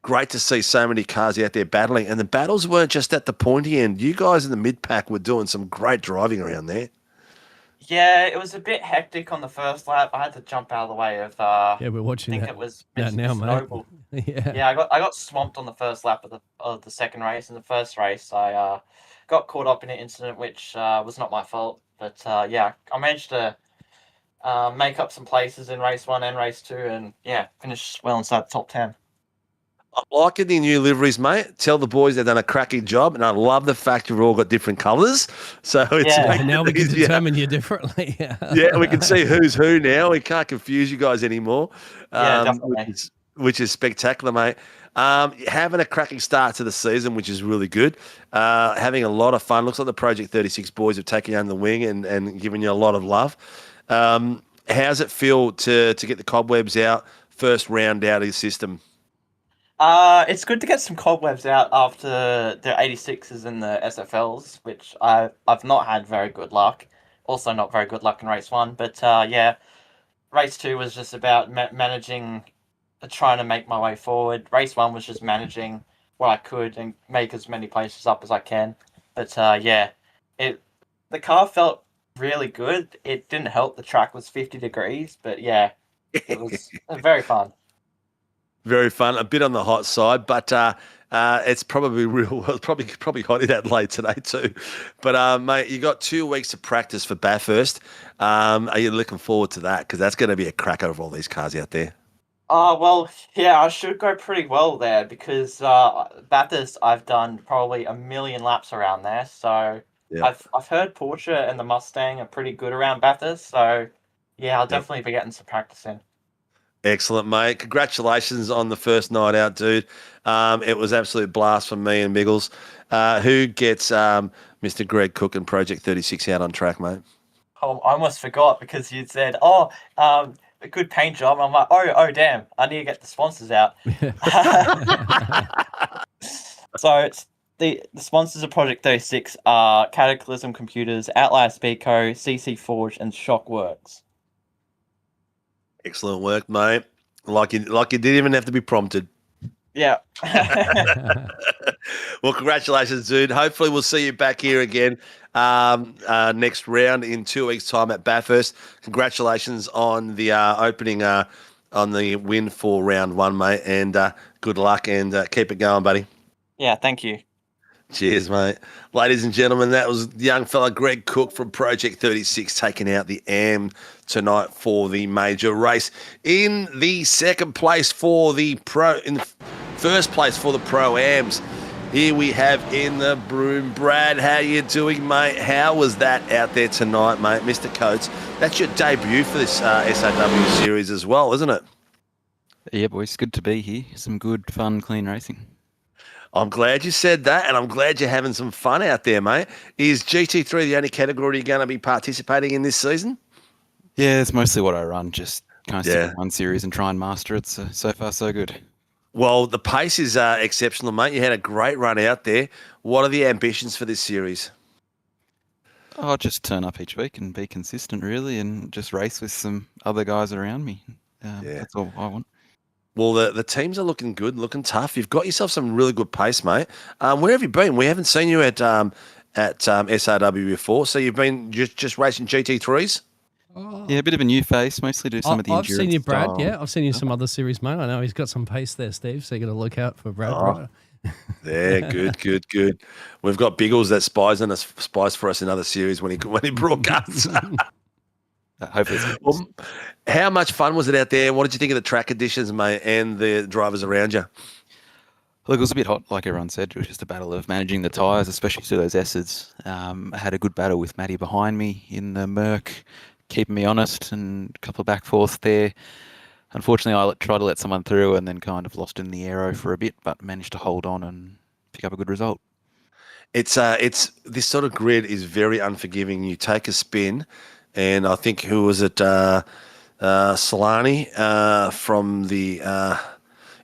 great to see so many cars out there battling, and the battles weren't just at the pointy end. You guys in the mid-pack were doing some great driving around there. Yeah, it was a bit hectic on the first lap. I had to jump out of the way of. We're watching. I think that, it was that now, mate. Yeah, I got swamped on the first lap of the second race. In the first race, I got caught up in an incident which was not my fault. But I managed to make up some places in race 1 and race 2, and finish well inside the top 10. I'm liking the new liveries, mate. Tell the boys they've done a cracking job, and I love the fact you've all got different colours. So it's now we can determine you differently. Yeah, we can see who's who now. We can't confuse you guys anymore. Definitely. Which is spectacular, mate. Having a cracking start to the season, which is really good. Having a lot of fun. Looks like the Project 36 boys have taken you under the wing and given you a lot of love. How's it feel to get the cobwebs out, first round out of the system? It's good to get some cobwebs out after the 86s and the SFLs, which I've not had very good luck. Also, not very good luck in race one, but yeah, race two was just about managing, trying to make my way forward. Race one was just managing what I could and make as many places up as I can. But yeah, the car felt really good. It didn't help the track was 50 degrees, but yeah, it was very fun. Very fun, a bit on the hot side, but it's probably real. Well, probably hot in Adelaide today too. But mate, you got 2 weeks of practice for Bathurst. Are you looking forward to that? Because that's going to be a cracker of all these cars out there. Well, yeah, I should go pretty well there because Bathurst, I've done probably a million laps around there. So Yeah. I've heard Porsche and the Mustang are pretty good around Bathurst. So yeah, I'll definitely be getting some practice in. Excellent, mate. Congratulations on the first night out, dude. It was absolute blast from me and Biggles. Who gets Mr. Greg Cook and Project 36 out on track, mate? Oh, I almost forgot because you said, a good paint job. I'm like, oh, damn, I need to get the sponsors out. So it's the sponsors of Project 36 are Cataclysm Computers, Outlier Speedco, CC Forge, and Shockworks. Excellent work, mate. Like you didn't even have to be prompted. Yeah. Well, congratulations, dude. Hopefully we'll see you back here again next round in 2 weeks' time at Bathurst. Congratulations on the opening, on the win for round one, mate. And good luck and keep it going, buddy. Yeah, thank you. Cheers, mate. Ladies and gentlemen, that was the young fella Greg Cook from Project 36 taking out the AM tonight for the major race. In the second place for the first place for the Pro-Ams, here we have in the Broom. Brad, how you doing, mate? How was that out there tonight, mate? Mr. Coates, that's your debut for this SRW series as well, isn't it? Yeah, boys, good to be here. Some good, fun, clean racing. I'm glad you said that, and I'm glad you're having some fun out there, mate. Is GT3 the only category you're going to be participating in this season? Yeah, it's mostly what I run. Just kind of stick with one series and try and master it. So far, so good. Well, the pace is exceptional, mate. You had a great run out there. What are the ambitions for this series? I'll just turn up each week and be consistent, really, and just race with some other guys around me. That's all I want. Well, the teams are looking good, looking tough. You've got yourself some really good pace, mate. Where have you been? We haven't seen you at SRW before, so you've been just racing GT3s? Yeah, a bit of a new face. Mostly do some of the endurance I've seen you, Brad. style. Yeah, I've seen you in some other series, mate. I know he's got some pace there, Steve, so you got to look out for Brad. Oh. Yeah, good. We've got Biggles that spies for us in other series when he broadcasts. Hopefully it's good. Well, how much fun was it out there? What did you think of the track conditions, mate, and the drivers around you? Look, it was a bit hot, like everyone said. It was just a battle of managing the tyres, especially through those S's. I had a good battle with Matty behind me in the Merc, keeping me honest, and a couple of back forths there. Unfortunately, I tried to let someone through and then kind of lost in the aero for a bit, but managed to hold on and pick up a good result. It's this sort of grid is very unforgiving. You take a spin, and I think who was it? Solani from the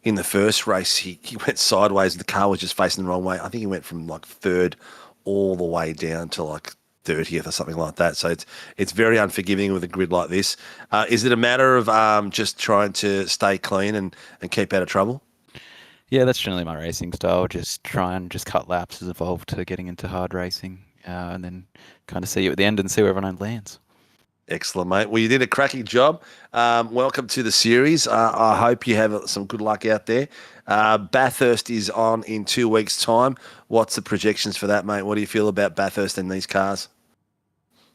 in the first race, he went sideways. The car was just facing the wrong way. I think he went from like third all the way down to like 30th or something like that. So it's very unforgiving with a grid like this. Is it a matter of just trying to stay clean and keep out of trouble? Yeah, that's generally my racing style. Just try and just cut laps has evolved to getting into hard racing, and then kind of see you at the end and see where everyone lands. Excellent, mate. Well, you did a cracking job. Welcome to the series. I hope you have some good luck out there. Bathurst is on in 2 weeks' time. What's the projections for that, mate? What do you feel about Bathurst and these cars?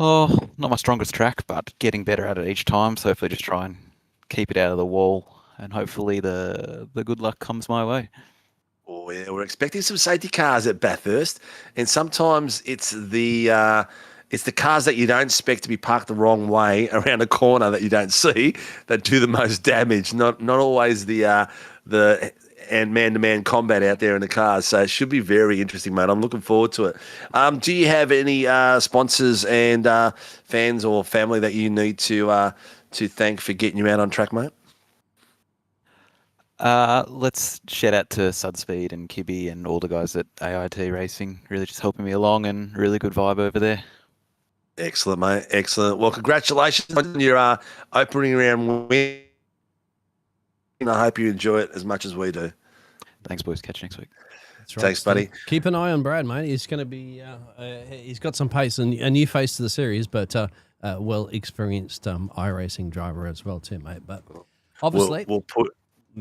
Oh, not my strongest track, but getting better at it each time. So hopefully just try and keep it out of the wall, and hopefully the good luck comes my way. Oh, yeah, we're expecting some safety cars at Bathurst, and sometimes it's the cars that you don't expect to be parked the wrong way around a corner that you don't see that do the most damage. Not always the man-to-man combat out there in the cars. So it should be very interesting, mate. I'm looking forward to it. Do you have any sponsors and fans or family that you need to thank for getting you out on track, mate? Let's shout out to Sudspeed and Kibby and all the guys at AIT Racing, really just helping me along and really good vibe over there. Excellent, mate. Excellent. Well, congratulations on your opening round win. I hope you enjoy it as much as we do. Thanks, boys. Catch you next week. That's right, Thanks, buddy. Keep an eye on Brad, mate. He's going to be. He's got some pace and a new face to the series, but well experienced iRacing driver as well too, mate. But obviously, we'll put.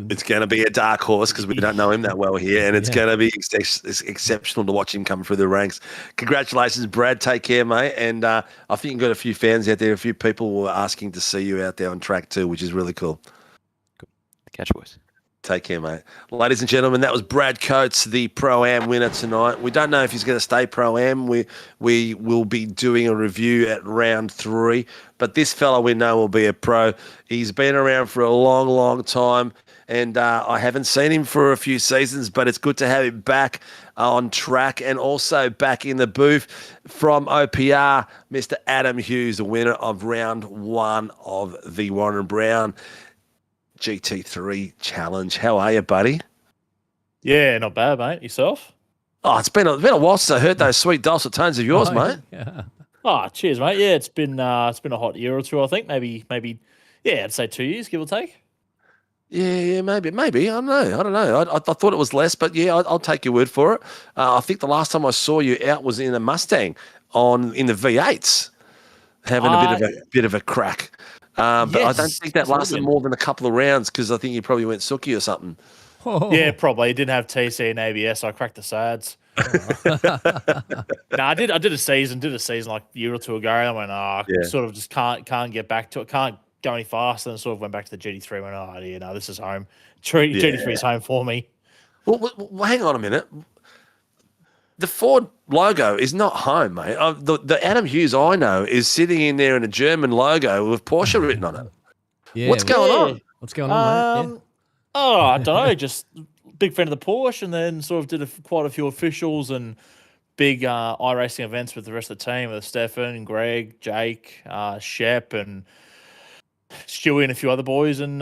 It's going to be a dark horse because we don't know him that well here, and it's going to be exceptional to watch him come through the ranks. Congratulations, Brad. Take care, mate. And I think you've got a few fans out there. A few people were asking to see you out there on track too, which is really cool. Catch you, boys. Take care, mate. Ladies and gentlemen, that was Brad Coates, the Pro-Am winner tonight. We don't know if he's going to stay Pro-Am. We will be doing a review at round 3, but this fella we know will be a pro. He's been around for a long, long time, and I haven't seen him for a few seasons, but it's good to have him back on track and also back in the booth from OPR, Mr. Adam Hughes, the winner of round 1 of the Warren Brown GT3 challenge. How are you, buddy? Yeah, not bad, mate. Yourself? Oh, it's been a while since I heard those sweet dulcet tones of yours, mate. Yeah. Oh, cheers, mate. Yeah, it's been a hot year or two, I think. Maybe, yeah, I'd say 2 years, give or take. Yeah, maybe. I don't know. I thought it was less, but yeah, I'll take your word for it. I think the last time I saw you out was in a Mustang in the V8s, having a bit of a crack. But yes, I don't think that lasted more than a couple of rounds because I think you probably went sookie or something. Oh. Yeah, probably. Didn't have TC and ABS. I cracked the sads. No, I did a season like a year or two ago. And I went, sort of just can't get back to it. Can't go any faster. And sort of went back to the GT3. Went, oh, yeah, no, this is home. GT3 is home for me. Well, hang on a minute. The Ford logo is not home, mate. The Adam Hughes I know is sitting in there in a German logo with Porsche written on it. Yeah, What's going on? What's going on, mate? Oh, I don't know. Just big fan of the Porsche, and then sort of did quite a few officials and big iRacing events with the rest of the team, with Stefan, Greg, Jake, Shep, and Stewie and a few other boys. And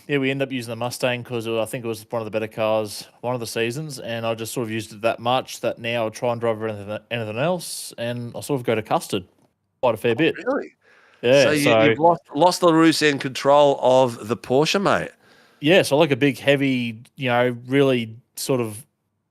we ended up using the Mustang because I think it was one of the better cars one of the seasons, and I just sort of used it that much that now I try and drive anything else, and I sort of go to custard quite a fair bit. Really? Yeah. So you've lost the roots and control of the Porsche, mate. Yeah, so I like a big, heavy, really sort of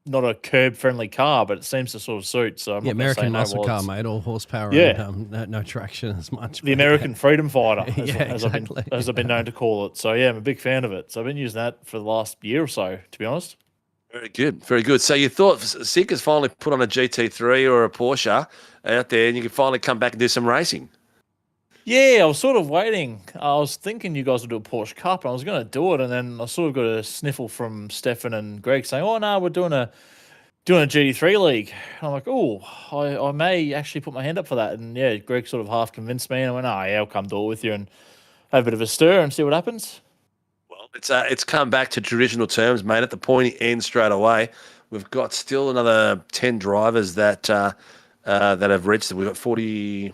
not a curb-friendly car, but it seems to sort of suit. So I'm not American no muscle car, mate, all horsepower and no traction as much. The American freedom fighter, as exactly. I've been known to call it. So yeah, I'm a big fan of it. So I've been using that for the last year or so, to be honest. Very good, very good. So you thought Sinka's finally put on a GT3 or a Porsche out there, and you can finally come back and do some racing. Yeah, I was sort of waiting. I was thinking you guys would do a Porsche Cup, and I was going to do it, and then I sort of got a sniffle from Stefan and Greg saying, "Oh no, we're doing a GT3 league." And I'm like, "Oh, I may actually put my hand up for that." And yeah, Greg sort of half convinced me, and I went, "Oh yeah, I'll come do it with you and have a bit of a stir and see what happens." Well, it's come back to traditional terms, mate. At the pointy end straight away, we've got still another 10 drivers that have registered. We've got 40.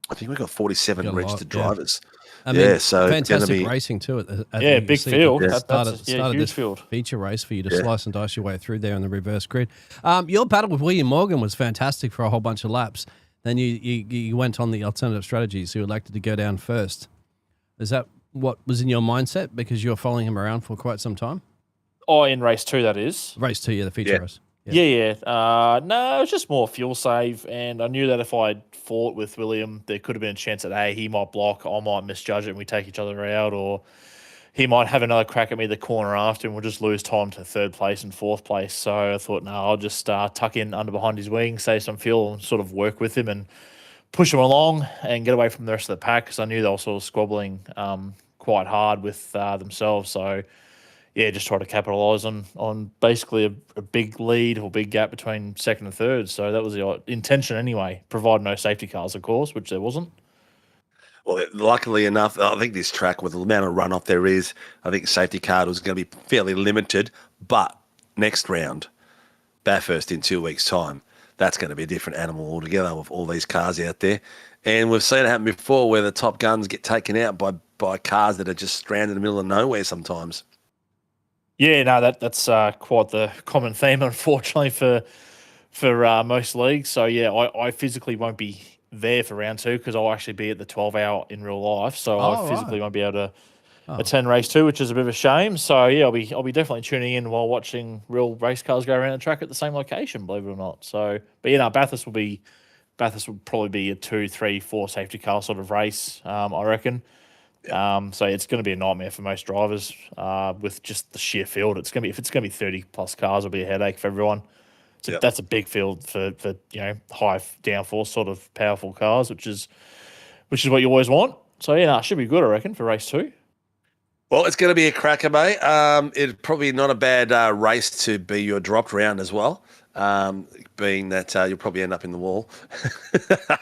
I think we've got 47 registered drivers. I mean, so fantastic racing too. Big field. Yeah. Started huge this field. Feature race for you to slice and dice your way through there on the reverse grid. Your battle with William Morgan was fantastic for a whole bunch of laps. Then you went on the alternative strategy, so you elected to go down first. Is that what was in your mindset because you were following him around for quite some time? Oh, in race 2, that is. Race 2, the feature race. Yeah. No, it was just more fuel save, and I knew that if I fought with William, there could have been a chance that, hey, he might block, I might misjudge it, and we take each other out, or he might have another crack at me the corner after, and we'll just lose time to 3rd place and 4th place. So I thought, no, I'll just tuck in under behind his wing, save some fuel, and sort of work with him and push him along and get away from the rest of the pack, because I knew they were sort of squabbling quite hard with themselves. So yeah, just try to capitalise on basically a big lead or big gap between 2nd and 3rd. So that was the intention anyway, provide no safety cars, of course, which there wasn't. Well, luckily enough, I think this track, with the amount of runoff there is, I think safety car was going to be fairly limited. But next round, Bathurst in 2 weeks' time, that's going to be a different animal altogether with all these cars out there. And we've seen it happen before where the top guns get taken out by cars that are just stranded in the middle of nowhere sometimes. Yeah, no, that's quite the common theme, unfortunately, for most leagues. So yeah, I physically won't be there for round 2 because I'll actually be at the 12-hour in real life. So I physically won't be able to attend race 2, which is a bit of a shame. So yeah, I'll be definitely tuning in while watching real race cars go around the track at the same location, believe it or not. So, but you know, Bathurst will probably be a 2, 3, 4 safety car sort of race, I reckon. So it's going to be a nightmare for most drivers with just the sheer field. If it's going to be 30 plus cars, it'll be a headache for everyone. So that's a big field for high downforce sort of powerful cars, which is what you always want. So yeah, it should be good, I reckon, for race 2. Well, it's going to be a cracker, mate. It's probably not a bad race to be your dropped round as well, being that you'll probably end up in the wall.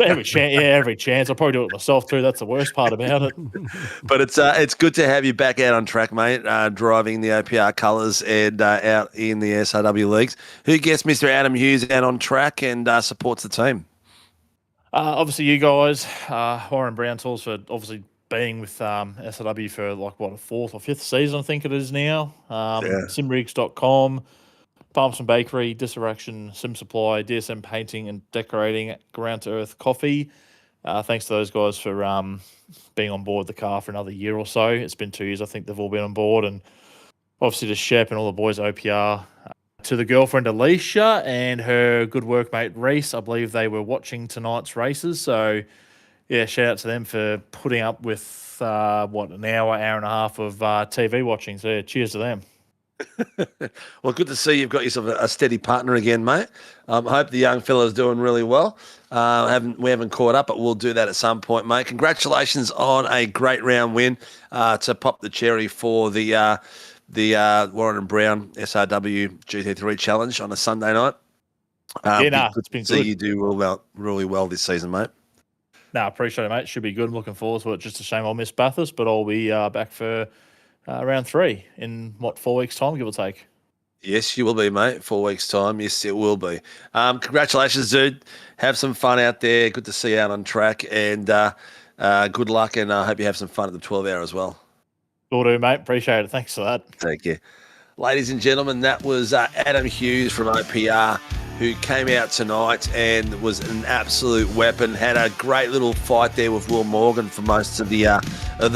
Every chance. I'll probably do it myself too. That's the worst part about it. But it's good to have you back out on track, mate, driving the OPR colours and out in the SRW leagues. Who gets Mr. Adam Hughes out on track and supports the team? Obviously, you guys, Warren Brown Tools for obviously being with SRW for a 4th or 5th season, I think it is now. Simrigs.com, Palms and Bakery, Dissection, Sim Supply, DSM Painting and Decorating, Ground to Earth Coffee. Thanks to those guys for being on board the car for another year or so. It's been 2 years, I think they've all been on board. And obviously to Shep and all the boys at OPR. To the girlfriend Alicia and her good workmate Reese. I believe they were watching tonight's races. So, yeah, shout out to them for putting up with, an hour and a half of TV watching. So, yeah, cheers to them. Well, good to see you've got yourself a steady partner again, mate. I hope the young fella's doing really well. We haven't caught up, but we'll do that at some point, mate. Congratulations on a great round win to pop the cherry for the Warren and Brown SRW GT3 challenge on a Sunday night. It's been see good. You do really well this season, mate. I appreciate it, mate. Should be good. I'm looking forward to it. Just a shame I'll miss Bathurst, but I'll be back for round 3 in 4 weeks' time, give or take. Yes, you will be, mate. 4 weeks' time. Yes, it will be. Congratulations, dude. Have some fun out there. Good to see you out on track, and good luck, and I hope you have some fun at the 12-hour as well. Will do, mate. Appreciate it. Thanks for that. Take care. Ladies and gentlemen, that was Adam Hughes from OPR, who came out tonight and was an absolute weapon. Had a great little fight there with Will Morgan for most of the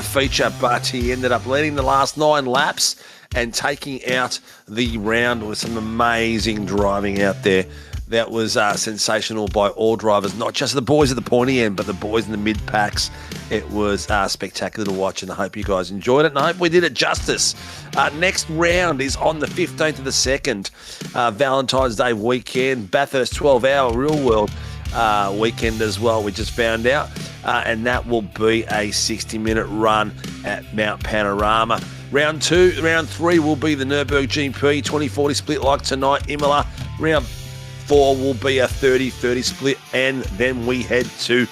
feature, but he ended up leading the last 9 laps and taking out the round with some amazing driving out there. That was sensational by all drivers, not just the boys at the pointy end, but the boys in the mid-packs. It was spectacular to watch, and I hope you guys enjoyed it, and I hope we did it justice. Next round is on the 15th of the 2nd, Valentine's Day weekend, Bathurst 12-hour real-world weekend as well, we just found out, and that will be a 60-minute run at Mount Panorama. Round 3 will be the Nürburgring GP 2040 split like tonight, Imola. Round 4 will be a 30-30 split, and then we head to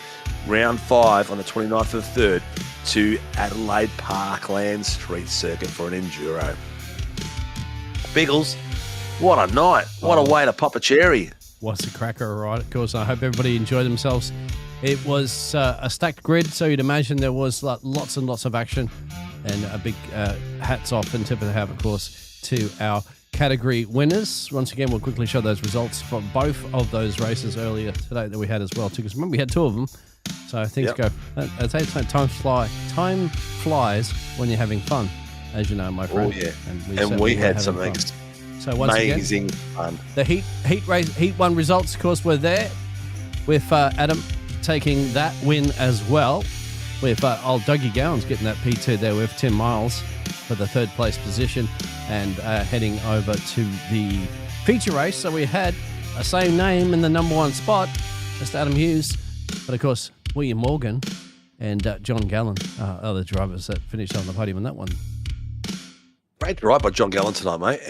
round 5 on the 29th of the 3rd to Adelaide Parkland Street Circuit for an enduro. Biggles, what a night. What a way to pop a cherry. What's a cracker, right? Of course, I hope everybody enjoyed themselves. It was a stacked grid, so you'd imagine there was lots and lots of action, and a big hats off and tip of the hat, of course, to our category winners. Once again, we'll quickly show those results from both of those races earlier today that we had as well, too, because remember we had 2 of them. So things go. I'd say time flies when you're having fun, as you know, my friend. Oh, yeah. And we had some amazing fun. The Heat 1 results, of course, were there with Adam taking that win as well, with old Dougie Gowans getting that P2 there with Tim Miles for the 3rd place position, and heading over to the feature race. So we had a same name in the number 1 spot, Mr. Adam Hughes, but of course William Morgan and John Gallen are the drivers that finished on the podium in that one. Great drive by John Gallen tonight, mate.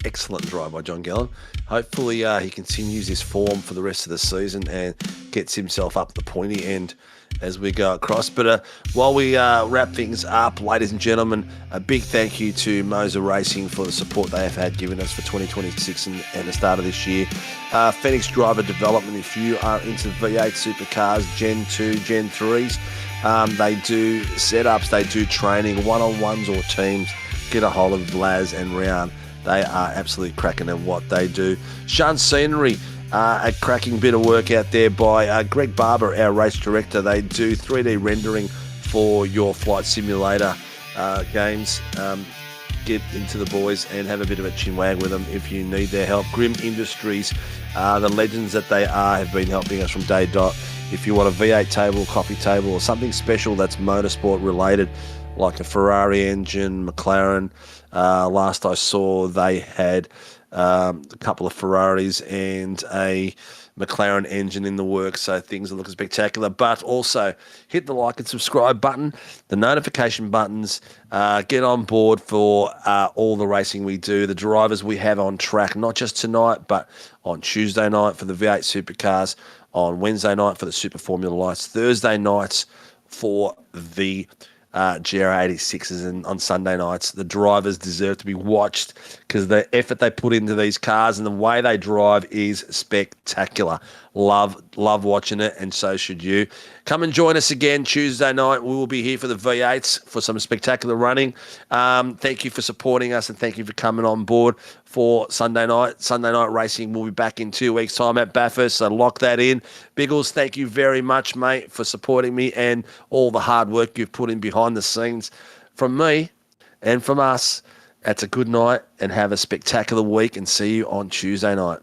Excellent drive by John Gallen. Hopefully he continues his form for the rest of the season and gets himself up the pointy end as we go across. But while we wrap things up, ladies and gentlemen, a big thank you to Moser Racing for the support they have had given us for 2026 and the start of this year. Phoenix Driver Development, if you are into V8 supercars, Gen 2, Gen 3s, they do setups, they do training, one-on-ones or teams. Get a hold of Laz and Round. They are absolutely cracking at what they do. Sean Scenery, a cracking bit of work out there by Greg Barber, our race director. They do 3D rendering for your flight simulator games. Get into the boys and have a bit of a chinwag with them if you need their help. Grim Industries, the legends that they are, have been helping us from day dot. If you want a V8 table, coffee table, or something special that's motorsport related, like a Ferrari engine, McLaren. Last I saw, they had a couple of Ferraris and a McLaren engine in the works, so things are looking spectacular. But also hit the like and subscribe button, the notification buttons, get on board for all the racing we do, the drivers we have on track, not just tonight, but on Tuesday night for the V8 Supercars, on Wednesday night for the Super Formula Lights, Thursday nights for the GR86s, and on Sunday nights. The drivers deserve to be watched because the effort they put into these cars and the way they drive is spectacular. Love watching it, and so should you. Come and join us again Tuesday night. We will be here for the V8s for some spectacular running. Thank you for supporting us, and thank you for coming on board for Sunday night. Sunday night racing will be back in 2 weeks' time at Bathurst, so lock that in. Biggles, thank you very much, mate, for supporting me and all the hard work you've put in behind the scenes. From me and from us, that's a good night, and have a spectacular week, and see you on Tuesday night.